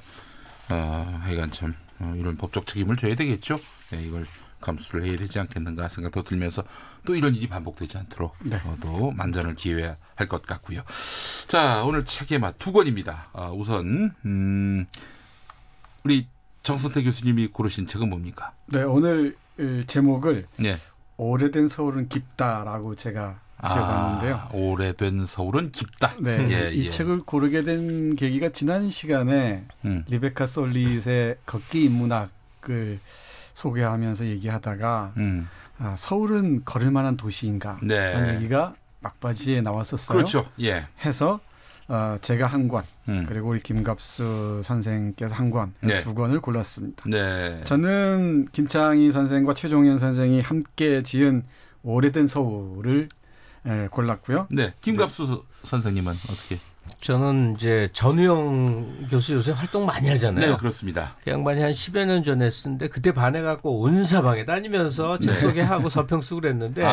B: 하여간 참 이런 법적 책임을 져야 되겠죠. 네, 이걸 감수를 해야 되지 않겠는가 생각도 들면서 또 이런 일이 반복되지 않도록 또 만전을 기해야 할 것 같고요. 자, 오늘 책의 맛 두 권입니다. 우선 우리 정선태 교수님이 고르신 책은 뭡니까?
T: 네, 오늘 제목을 오래된 서울은 깊다라고 제가 지어봤는데요.
B: 오래된 서울은 깊다.
T: 네, 이 책을 고르게 된 계기가 지난 시간에 리베카 솔릿의 걷기 인문학을 소개하면서 얘기하다가 서울은 걸을 만한 도시인가 라는 얘기가 막바지에 나왔었어요.
B: 그렇죠.
T: 해서 제가 한 권, 그리고 우리 김갑수 선생께서 한 권, 두 권을 골랐습니다. 저는 김창희 선생과 최종현 선생이 함께 지은 오래된 서울을 골랐고요.
B: 네, 김갑수 선생님은 어떻게?
S: 저는 이제 전우영 교수 요새 활동 많이 하잖아요.
B: 네, 그렇습니다.
S: 그 양반이 한 10여 년 전에 했는데 그때 반해갖고 온 사방에 다니면서 책 소개하고 서평 쓰고 그랬는데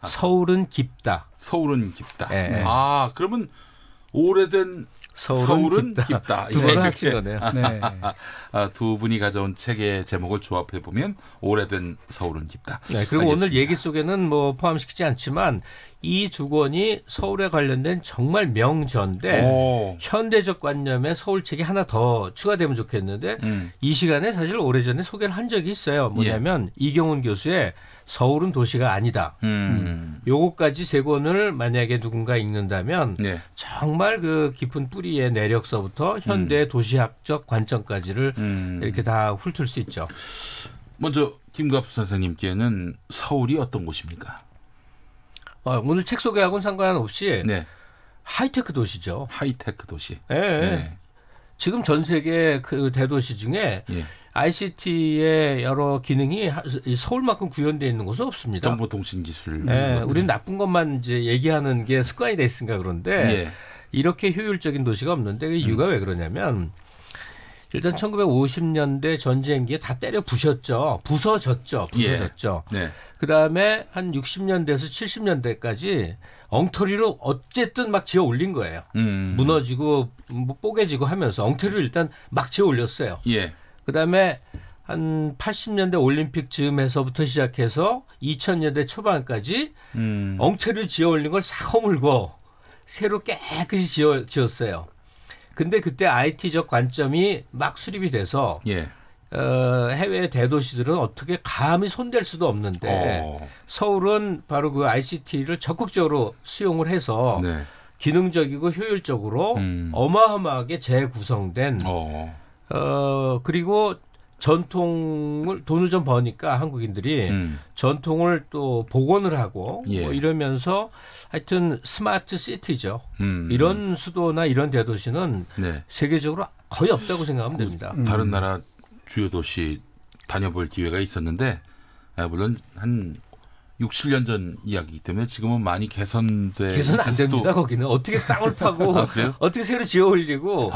S: 서울은 깊다.
B: 서울은 깊다.
S: 네.
B: 아, 그러면 오래된 서울은 깊다.
S: 두 번을 합친 거네요.
T: 네.
B: 두 분이 가져온 책의 제목을 조합해 보면 오래된 서울은 깊다.
S: 네, 그리고
B: 알겠습니다.
S: 오늘 얘기 속에는 뭐 포함시키지 않지만 이 두 권이 서울에 관련된 정말 명저인데 현대적 관념의 서울책이 하나 더 추가되면 좋겠는데 이 시간에 사실 오래전에 소개를 한 적이 있어요. 뭐냐면 이경훈 교수의 서울은 도시가 아니다. 요거까지 세 권을 만약에 누군가 읽는다면 정말 그 깊은 뿌리의 내력서부터 현대 도시학적 관점까지를 이렇게 다 훑을 수 있죠.
B: 먼저 김갑수 선생님께는 서울이 어떤 곳입니까?
S: 오늘 책 소개하고는 상관없이 하이테크 도시죠.
B: 하이테크 도시.
S: 네. 지금 전 세계 그 대도시 중에 ICT의 여러 기능이 서울만큼 구현되어 있는 곳은 없습니다.
B: 정보통신기술.
S: 우리는 나쁜 것만 이제 얘기하는 게 습관이 돼 있으니까 그런데 이렇게 효율적인 도시가 없는데 그 이유가 왜 그러냐면 일단 1950년대 전쟁기에 다 때려 부셨죠. 부서졌죠. 그다음에 한 60년대에서 70년대까지 엉터리로 어쨌든 막 지어 올린 거예요. 무너지고 뭐 뽀개지고 하면서 엉터리로 일단 막 지어 올렸어요. 그다음에 한 80년대 올림픽 즈음에서부터 시작해서 2000년대 초반까지 엉터리로 지어 올린 걸 싹 허물고 새로 깨끗이 지었어요. 근데 그때 IT적 관점이 막 수립이 돼서 해외 대도시들은 어떻게 감히 손댈 수도 없는데 서울은 바로 그 ICT를 적극적으로 수용을 해서 기능적이고 효율적으로 어마어마하게 재구성된 그리고 돈을 좀 버니까 한국인들이 전통을 또 복원을 하고 뭐 이러면서 하여튼 스마트 시티죠. 이런 수도나 이런 대도시는 세계적으로 거의 없다고 생각하면 됩니다.
B: 다른 나라 주요 도시 다녀볼 기회가 있었는데 물론 한 6, 7년 전 이야기이기 때문에 지금은 많이 개선
S: 안 됩니다. 거기는 어떻게 땅을 파고 어떻게 새로 지어 올리고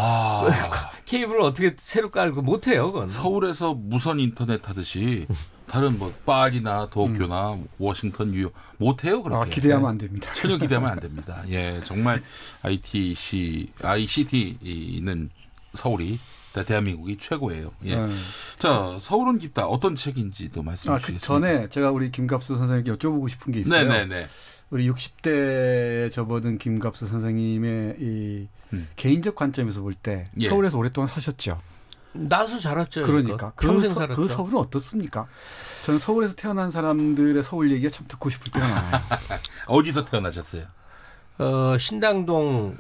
S: 케이블을 어떻게 새로 깔고 못해요. 그건.
B: 서울에서 무선 인터넷 하듯이 다른 뭐 파리나 도쿄나 워싱턴, 뉴욕 못해요. 그렇게.
T: 기대하면 안 됩니다.
B: 전혀 기대하면 안 됩니다. 정말 ICT는 서울이 대한민국이 최고예요. 자, 서울은 깊다. 어떤 책인지도 말씀해 주시겠습니까?
T: 그 전에 제가 우리 김갑수 선생님께 여쭤보고 싶은 게 있어요. 우리 60대에 접어든 김갑수 선생님의 이 개인적 관점에서 볼 때 서울에서 오랫동안 사셨죠.
S: 나서 자랐죠.
T: 그러니까
S: 평생 살았죠.
T: 그 서울은 어떻습니까? 저는 서울에서 태어난 사람들의 서울 얘기가 참 듣고 싶을 때가 많아요.
B: 어디서 태어나셨어요?
S: 신당동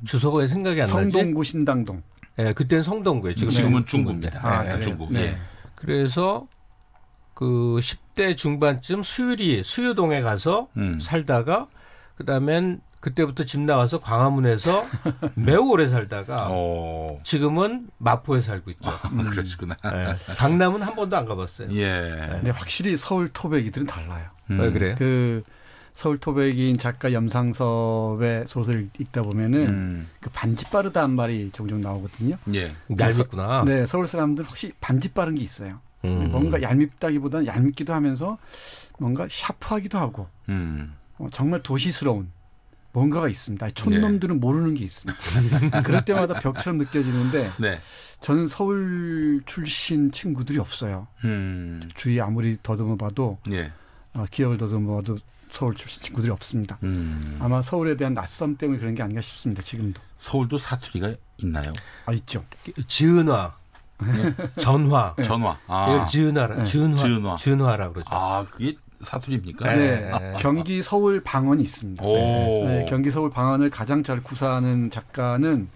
S: 주소가 생각이 안 나지.
T: 성동구 신당동.
S: 그때는 성동구예요.
B: 지금은 중구입니다. 중구.
S: 그래서 그 10대 중반쯤 수유동에 가서 살다가 그다음엔 그때부터 집 나와서 광화문에서 매우 오래 살다가 지금은 마포에 살고 있죠.
B: 그러시구나.
S: 강남은 한 번도 안 가봤어요.
T: 근데 확실히 서울 토백이들은 달라요.
S: 왜 그래요?
T: 그 서울 토백인 작가 염상섭의 소설을 읽다 보면은 그 반지 빠르다는 말이 종종 나오거든요.
S: 얄밉구나.
T: 네, 서울 사람들 확실히 반지 빠른 게 있어요. 뭔가 얄밉다기보다는 얄밉기도 하면서 뭔가 샤프하기도 하고 정말 도시스러운 뭔가가 있습니다. 촌놈들은 모르는 게 있습니다. 그럴 때마다 벽처럼 느껴지는데 저는 서울 출신 친구들이 없어요. 주위에 아무리 더듬어 봐도 기억을 더듬어 봐도 서울 출신 친구들이 없습니다. 아마 서울에 대한 낯섦 때문에 그런 게 아닌가 싶습니다. 지금도.
B: 서울도 사투리가 있나요?
T: 있죠.
S: 지은화. 전화.
B: 이걸
S: 지은화라 그러죠.
B: 그게 사투리입니까?
T: 경기 서울 방언이 있습니다. 경기 서울 방언을 가장 잘 구사하는 작가는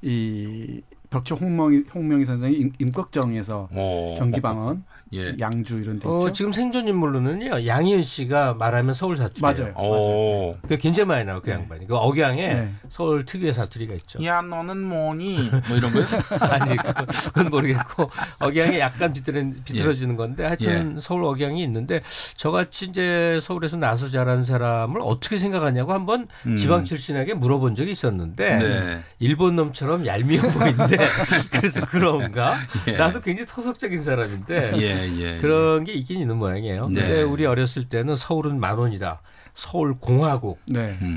T: 이 덕초 홍명희 선생이 임꺽정에서 경기방언,
B: 예.
T: 양주 이런 데 있죠.
S: 지금 생존 인물로는요 양희은 씨가 말하면 서울 사투리예요.
T: 맞아요.
S: 그 굉장히 많이 나와요 그 양반이. 그 억양에 서울 특유의 사투리가 있죠.
B: 야 너는 뭐니? 뭐 이런 거요?
S: 아니 그건 모르겠고 억양이 약간 비틀어지는 건데 하여튼 서울 억양이 있는데 저같이 이제 서울에서 나서 자란 사람을 어떻게 생각하냐고 한번 지방 출신에게 물어본 적이 있었는데 일본 놈처럼 얄미워 보이는데 그래서 그런가? 나도 굉장히 토속적인 사람인데 그런 게 있긴 있는 모양이에요. 근데 우리 어렸을 때는 서울은 만원이다. 서울 공화국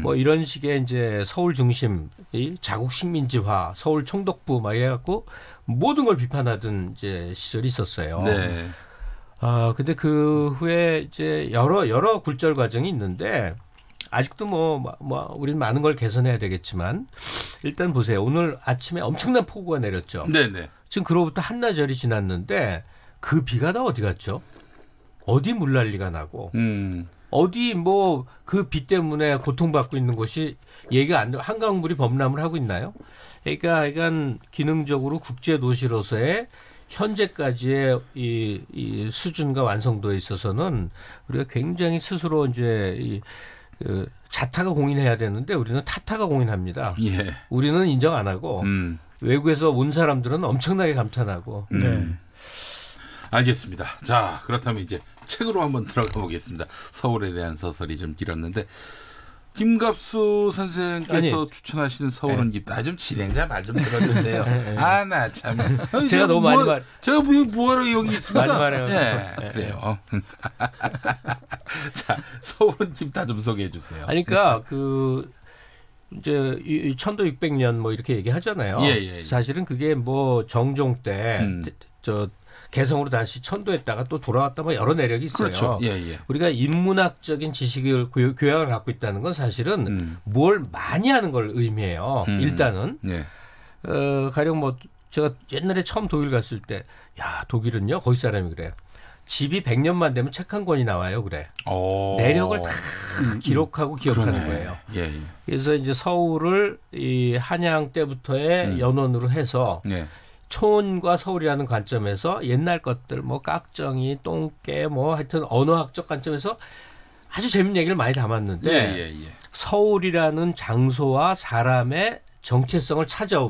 S: 뭐 이런 식의 이제 서울 중심 자국 식민지화, 서울 총독부 막 이래갖고 모든 걸 비판하던 이제 시절이 있었어요. 근데 그 후에 이제 여러 굴절 과정이 있는데 아직도 우리는 많은 걸 개선해야 되겠지만 일단 보세요. 오늘 아침에 엄청난 폭우가 내렸죠. 지금 그로부터 한나절이 지났는데 그 비가 다 어디 갔죠? 어디 물난리가 나고 어디 그 비 때문에 고통받고 있는 곳이 얘기가 안 돼. 한강물이 범람을 하고 있나요? 그러니까 기능적으로 국제 도시로서의 현재까지의 이 수준과 완성도에 있어서는 우리가 굉장히 스스로 이제 자타가 공인해야 되는데 우리는 타타가 공인합니다. 우리는 인정 안 하고 외국에서 온 사람들은 엄청나게 감탄하고.
B: 알겠습니다. 자, 그렇다면 이제 책으로 한번 들어가 보겠습니다. 서울에 대한 소설이 좀 길었는데 김갑수 선생께서 추천하시는 서울은 깊다. 좀 진행자 말 좀 들어주세요. 나 참.
S: 제가 너무 많이 말.
B: 제가 뭐하러 여기 있습니까?
S: 많이 말해요.
B: 그래요. 자, 서울은 깊다 좀 소개해 주세요.
S: 그러니까 이제 이 천도 600년 뭐 이렇게 얘기하잖아요. 사실은 그게 정종 때 개성으로 다시 천도했다가 또 돌아왔다 여러 내력이 있어요.
B: 그렇죠.
S: 우리가 인문학적인 지식을 교양을 갖고 있다는 건 사실은 뭘 많이 하는 걸 의미해요. 일단은 가령 제가 옛날에 처음 독일 갔을 때 독일은요 거기 사람이 그래요. 집이 100년만 되면 책 한 권이 나와요. 그래. 내력을 다 기록하고 기억하는 거예요. 그래서 이제 서울을 이 한양 때부터의 연원으로 해서 촌과 서울이라는 관점에서 옛날 것들 깍정이 똥개 하여튼 언어학적 관점에서 아주 재밌는 얘기를 많이 담았는데 서울이라는 장소와 사람의 정체성을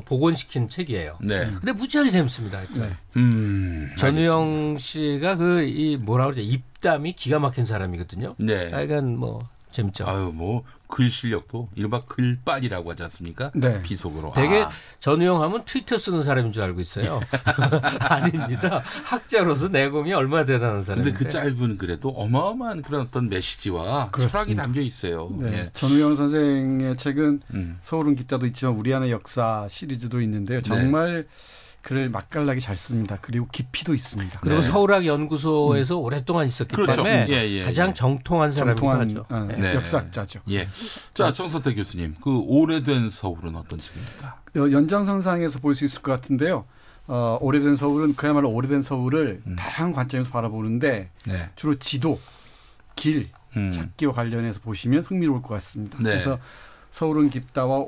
S: 복원시킨 책이에요. 근데 무지하게 재밌습니다. 전우영 씨가 뭐라 그러죠? 입담이 기가 막힌 사람이거든요. 그러니까 재밌죠.
B: 글 실력도 이른바 글빨이라고 하지 않습니까? 비속어로.
S: 되게 전우영 하면 트위터 쓰는 사람인 줄 알고 있어요. 아닙니다. 학자로서 내공이 얼마나 대단한 사람인데.
B: 근데 그 짧은 글에도 어마어마한 그런 어떤 메시지와 철학이 담겨 있어요.
T: 전우영 선생의 책은 서울은 깊다도 있지만 우리 안의 역사 시리즈도 있는데요. 정말 글을 맛깔나게 잘 씁니다. 그리고 깊이도 있습니다.
S: 그리고 서울학연구소에서 오랫동안 있었기 때문에 가장 정통한 사람이기도 하죠.
T: 역사학자죠.
B: 자, 정선태 교수님, 그 오래된 서울은 어떤 책입니까?
T: 연장선상에서 볼 수 있을 것 같은데요. 오래된 서울은 그야말로 오래된 서울을 다양한 관점에서 바라보는데 주로 지도, 길, 찾기와 관련해서 보시면 흥미로울 것 같습니다. 그래서 서울은 깊다와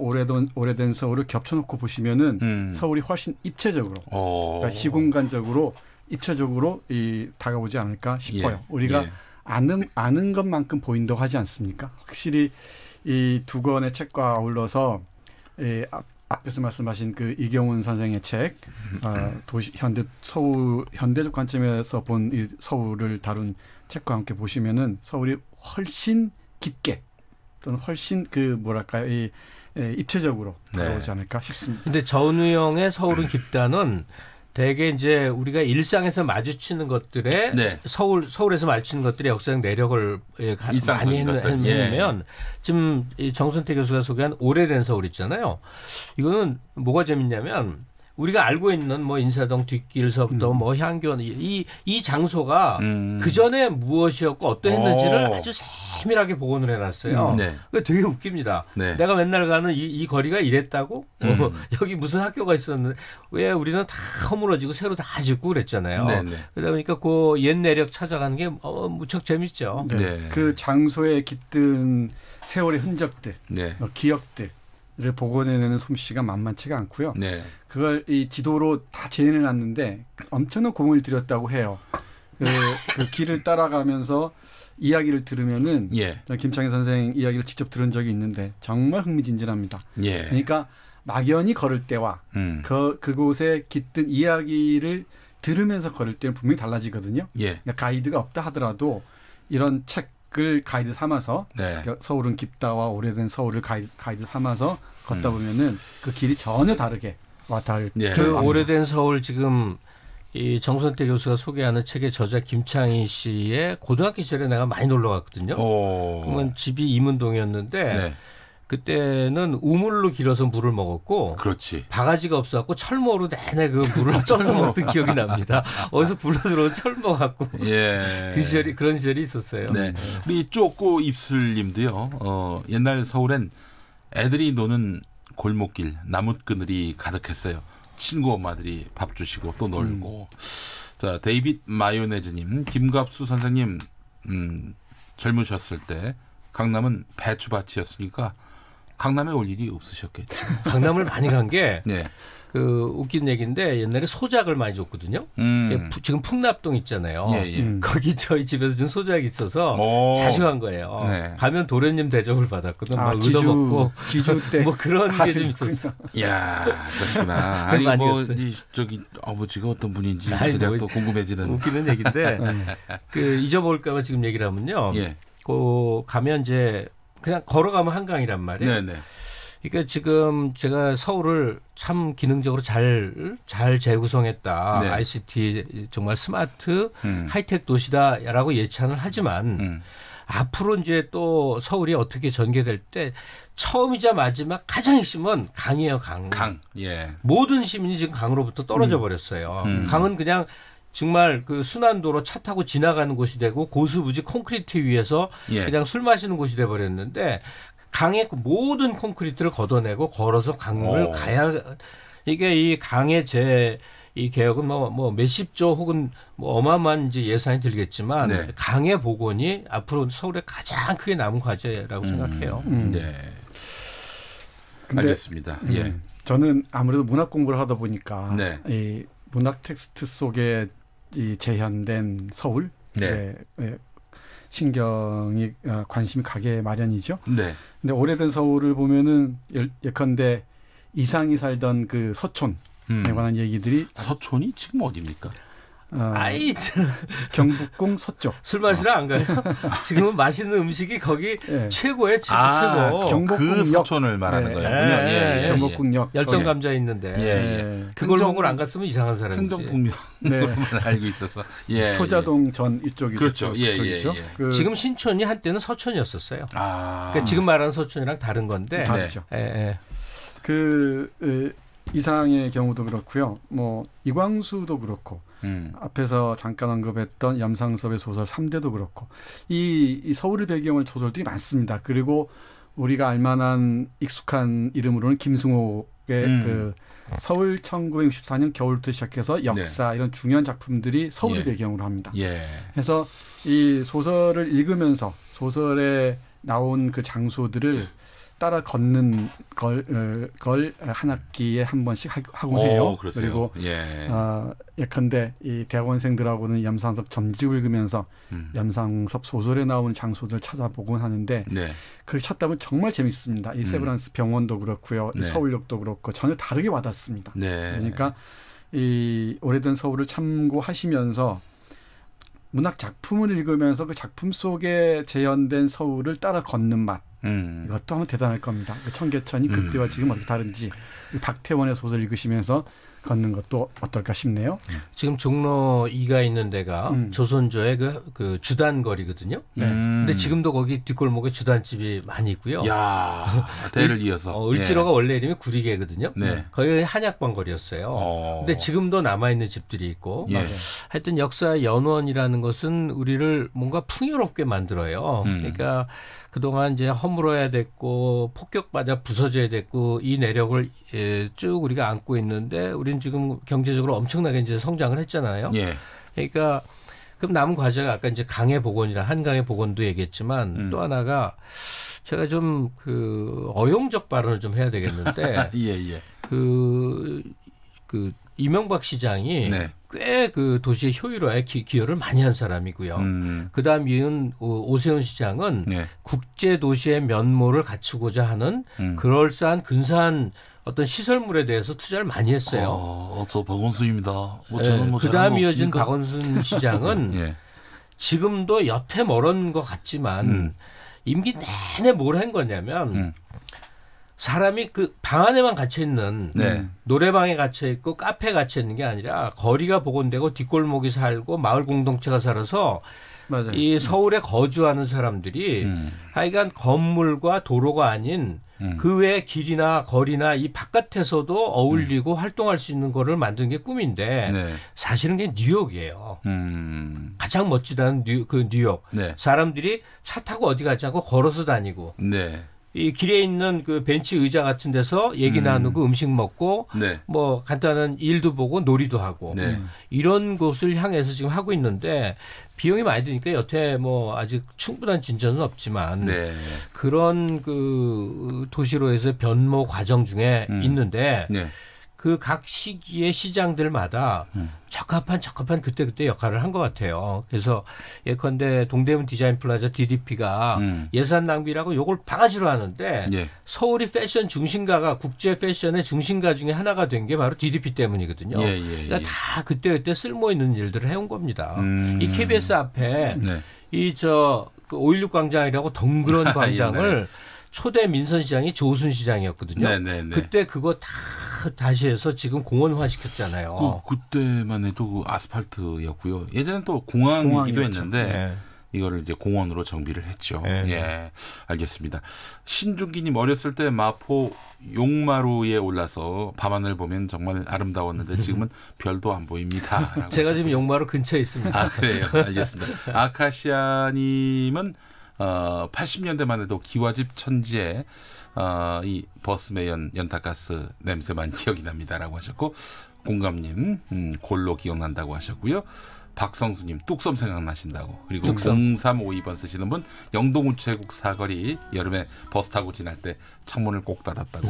T: 오래된 서울을 겹쳐놓고 보시면은 서울이 훨씬 입체적으로, 그러니까 시공간적으로 입체적으로 다가오지 않을까 싶어요. 우리가 아는 것만큼 보인다고 하지 않습니까? 확실히 이 두 권의 책과 아울러서 앞에서 말씀하신 그 이경훈 선생의 책, 현대적 관점에서 본 이 서울을 다룬 책과 함께 보시면은 서울이 훨씬 깊게 또는 훨씬 입체적으로 다가오지 않을까 싶습니다.
S: 근데 전우영의 서울은 깊다는 대개 이제 우리가 일상에서 마주치는 것들에 서울에서 마주치는 것들의 역사적 내력을 많이 했냐면 지금 정선태 교수가 소개한 오래된 서울 있잖아요. 이거는 뭐가 재밌냐면 우리가 알고 있는 인사동, 뒷길, 석도, 향교원 이 장소가 그 전에 무엇이었고 어떠했는지를 아주 세밀하게 복원을 해놨어요. 그게 되게 웃깁니다. 내가 맨날 가는 이 거리가 이랬다고? 여기 무슨 학교가 있었는데 왜 우리는 다 허물어지고 새로 다 짓고 그랬잖아요. 그러다 보니까 그 옛 내력 찾아가는 게 무척 재밌죠.
T: 그 장소에 깃든 세월의 흔적들, 기억들. 복원해내는 솜씨가 만만치가 않고요.
B: 네.
T: 그걸 이 지도로 다 재현해놨는데 엄청난 공을 들였다고 해요. 그 길을 따라가면서 이야기를 들으면은
B: 예.
T: 김창희 선생 이야기를 직접 들은 적이 있는데 정말 흥미진진합니다.
B: 예.
T: 그러니까 막연히 걸을 때와 그곳에 깃든 이야기를 들으면서 걸을 때는 분명히 달라지거든요.
B: 예.
T: 그러니까 가이드가 없다 하더라도 이런 책을 가이드 삼아서
B: 네.
T: 서울은 깊다와 오래된 서울을 가이드 삼아서 걷다 보면은 그 길이 전혀 다르게 와닿을.
S: 예. 그 오래된 서울 지금 이 정선태 교수가 소개하는 책의 저자 김창희 씨의 고등학교 시절에 내가 많이 놀러 갔거든요. 그러면 집이 이문동이었는데
B: 네.
S: 그때는 우물로 길어서 물을 먹었고
B: 그렇지.
S: 바가지가 없어갖고 철모로 내내 그 물을 쪄서 먹던 기억이 납니다. 어디서 불러 들어온 철모 갖고
B: 예.
S: 그 시절이 그런 시절이 있었어요.
B: 네. 우리 쪼꼬 입술님도요. 옛날 서울엔 애들이 노는 골목길 나뭇그늘이 가득했어요. 친구 엄마들이 밥 주시고 또 놀고. 자, 데이빗 마요네즈님, 김갑수 선생님 젊으셨을 때 강남은 배추밭이었으니까 강남에 올 일이 없으셨겠죠.
S: 강남을 많이 간 게
B: 네.
S: 그 웃긴 얘기인데 옛날에 소작을 많이 줬거든요. 지금 풍납동 있잖아요. 거기 저희 집에서 준 소작이 있어서 자주 간 거예요.
B: 네.
S: 가면 도련님 대접을 받았거든.
T: 아,
S: 뭐 얻어먹고
T: 기주 때
S: 뭐 그런 게 좀 있었어.
B: 이야, 그렇구나. 아니 뭐 저기 아버지가 어떤 분인지 또 궁금해지는
S: 웃기는 얘기인데 그 잊어버릴까봐 지금 얘기를 하면요.
B: 예.
S: 그 가면 이제 그냥 걸어가면 한강이란 말이에요.
B: 네네.
S: 그러니까 지금 제가 서울을 참 기능적으로 잘 재구성했다.
B: 네.
S: ICT 정말 스마트 하이텍 도시다라고 예찬을 하지만 앞으로 이제 또 서울이 어떻게 전개될 때 처음이자 마지막 가장 핵심은 강이에요. 강.
B: 예.
S: 모든 시민이 지금 강으로부터 떨어져 버렸어요. 강은 그냥 정말 그 순환도로 차 타고 지나가는 곳이 되고 고수부지 콘크리트 위에서 그냥 술 마시는 곳이 돼 버렸는데 강의 모든 콘크리트를 걷어내고 걸어서 강을 가야 이게 이 강의 이 개혁은 뭐 몇십조 혹은 뭐 어마어마한 이제 예산이 들겠지만
B: 네.
S: 강의 복원이 앞으로 서울에 가장 크게 남은 과제라고 생각해요.
B: 네. 알겠습니다. 예.
T: 저는 아무래도 문학 공부를 하다 보니까
B: 네.
T: 이 문학 텍스트 속에 이 재현된 서울 신경이 관심이 가게 마련이죠.
B: 네.
T: 근데 오래된 서울을 보면은 예컨대 이상이 살던 그 서촌에 관한 얘기들이
B: 서촌이 지금 어디입니까?
S: 아이
T: 경북궁 서쪽.
S: 술 마시러 안 가요? 지금은 맛있는 음식이 거기 최고예요. 지금 최고.
T: 경복궁역.
B: 그 서촌을 말하는 거예요.
T: 경복궁역.
S: 열정 감자 있는데 그걸 먹으러 안 갔으면 이상한 사람이지.
B: 행정북면 알고 있어서.
T: 효자동 전 이쪽이죠.
B: 그렇죠.
T: 이쪽이죠.
S: 지금 신촌이 한때는 서촌이었었어요. 그러니까 지금 말하는 서촌이랑 다른 건데.
T: 다르죠. 이상의 경우도 그렇고요. 뭐 이광수도 그렇고. 앞에서 잠깐 언급했던 염상섭의 소설 3대도 그렇고 이 서울의 배경을 소설들이 많습니다. 그리고 우리가 알만한 익숙한 이름으로는 김승호의 그 서울 1964년 겨울부터 시작해서 역사 이런 중요한 작품들이 서울의 배경으로 합니다. 그래서 이 소설을 읽으면서 소설에 나온 그 장소들을 따라 걷는 걸 한 학기에 한 번씩 하고 해요. 그리고 예컨대 이 대학원생들하고는 염상섭 점집 읽으면서 염상섭 소설에 나오는 장소들 찾아보곤 하는데 그걸 찾다 보면 정말 재밌습니다. 이 세브란스 병원도 그렇고요. 서울역도 그렇고 전혀 다르게 와닿습니다. 그러니까 이 오래된 서울을 참고하시면서 문학 작품을 읽으면서 그 작품 속에 재현된 서울을 따라 걷는 맛. 이것도 아마 대단할 겁니다. 청계천이 그때와 지금 어떻게 다른지 박태원의 소설 읽으시면서 걷는 것도 어떨까 싶네요.
S: 지금 종로 2가 있는 데가 조선조의 그 주단거리거든요. 근데 지금도 거기 뒷골목에 주단집이 많이 있고요.
B: 야, 대를 이어서.
S: 을지로가 원래 이름이 구리개거든요. 거기 한약방 거리였어요. 근데 지금도 남아있는 집들이 있고. 하여튼 역사 연원이라는 것은 우리를 뭔가 풍요롭게 만들어요. 그러니까 그동안 이제 허물어야 됐고 폭격받아 부서져야 됐고 이 내력을 쭉 우리가 안고 있는데 우리는 지금 경제적으로 엄청나게 이제 성장을 했잖아요. 그러니까 그럼 남은 과제가 아까 이제 강의 복원이라 한강의 복원도 얘기했지만 또 하나가 제가 좀 그 어용적 발언을 좀 해야 되겠는데
B: 예.
S: 그 이명박 시장이
B: 네.
S: 꽤 그 도시의 효율화에 기여를 많이 한 사람이고요. 그다음 이은 오세훈 시장은
B: 네.
S: 국제 도시의 면모를 갖추고자 하는 그럴싸한 근사한 어떤 시설물에 대해서 투자를 많이 했어요.
B: 저 박원순입니다. 저는 뭐
S: 그다음 이어진 박원순 시장은
B: 예.
S: 지금도 여태 멀은 것 같지만 임기 내내 뭘 한 거냐면 사람이 그 방 안에만 갇혀 있는 노래방에 갇혀 있고 카페에 갇혀 있는 게 아니라 거리가 복원되고 뒷골목이 살고 마을 공동체가 살아서
T: 맞아요.
S: 이 서울에 거주하는 사람들이 하여간 건물과 도로가 아닌 그 외의 길이나 거리나 이 바깥에서도 어울리고 활동할 수 있는 거를 만드는 게 꿈인데 사실은 그게 뉴욕이에요. 가장 멋지다는 뉴욕. 사람들이 차 타고 어디 가지 않고 걸어서 다니고 이 길에 있는 그 벤치 의자 같은 데서 얘기 나누고 음식 먹고 뭐 간단한 일도 보고 놀이도 하고 이런 곳을 향해서 지금 하고 있는데 비용이 많이 드니까 여태 뭐 아직 충분한 진전은 없지만 그런 그 도시로에서 변모 과정 중에 있는데 그 각 시기의 시장들마다 적합한 그때 역할을 한 것 같아요. 그래서 예컨대 동대문 디자인 플라자 DDP가 예산 낭비라고 요걸 바가지로 하는데 서울이 패션 중심가가 국제 패션의 중심가 중에 하나가 된 게 바로 DDP 때문이거든요. 그러니까 다 그때 쓸모 있는 일들을 해온 겁니다. 이 KBS 앞에 이 그 5.16 광장이라고 덩그런 광장을 초대 민선시장이 조순 시장이었거든요. 그때 그거 다시 해서 지금 공원화 시켰잖아요.
B: 그때만 해도 아스팔트였고요. 예전엔 또 공항이기도 했는데 이거를 이제 공원으로 정비를 했죠. 예, 알겠습니다. 신중기님 어렸을 때 마포 용마루에 올라서 밤하늘 보면 정말 아름다웠는데 지금은 별도 안 보입니다.
S: 제가 지금 용마루 근처에 있습니다.
B: 아, 그래요. 알겠습니다. 아카시아님은 80년대만 해도 기와집 천지에 이 버스매연 연탄가스 냄새만 기억이 납니다라고 하셨고 공감님 골로 기억난다고 하셨고요. 박성수님 뚝섬 생각나신다고 그리고
S: 뚝섬.
B: 0352번 쓰시는 분 영동우체국 사거리 여름에 버스 타고 지날 때 창문을 꼭 닫았다고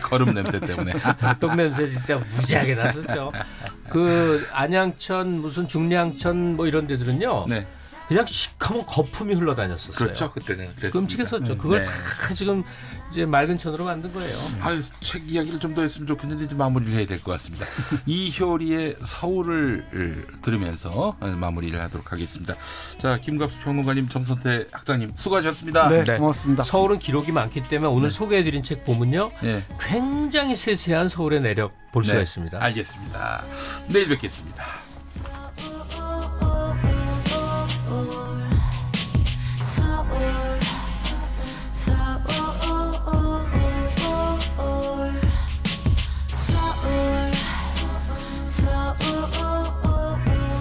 B: 거름 냄새 때문에
S: 똥 냄새 진짜 무지하게 났었죠. 그 안양천 무슨 중량천 뭐 이런 데들은요. 그냥 시커먼 거품이 흘러다녔었어요.
B: 그렇죠. 그때는
S: 끔찍했었죠. 그걸 다 지금 이제 맑은 천으로 만든 거예요.
B: 아유, 책 이야기를 좀 더 했으면 좋겠는데 이제 마무리를 해야 될 것 같습니다. 이효리의 서울을 들으면서 마무리를 하도록 하겠습니다. 자, 김갑수 평론가님, 정선태 학장님 수고하셨습니다.
T: 네, 고맙습니다.
S: 서울은 기록이 많기 때문에 오늘 소개해드린 책 보면요. 굉장히 세세한 서울의 내력 볼 수가 있습니다.
B: 알겠습니다. 내일 뵙겠습니다.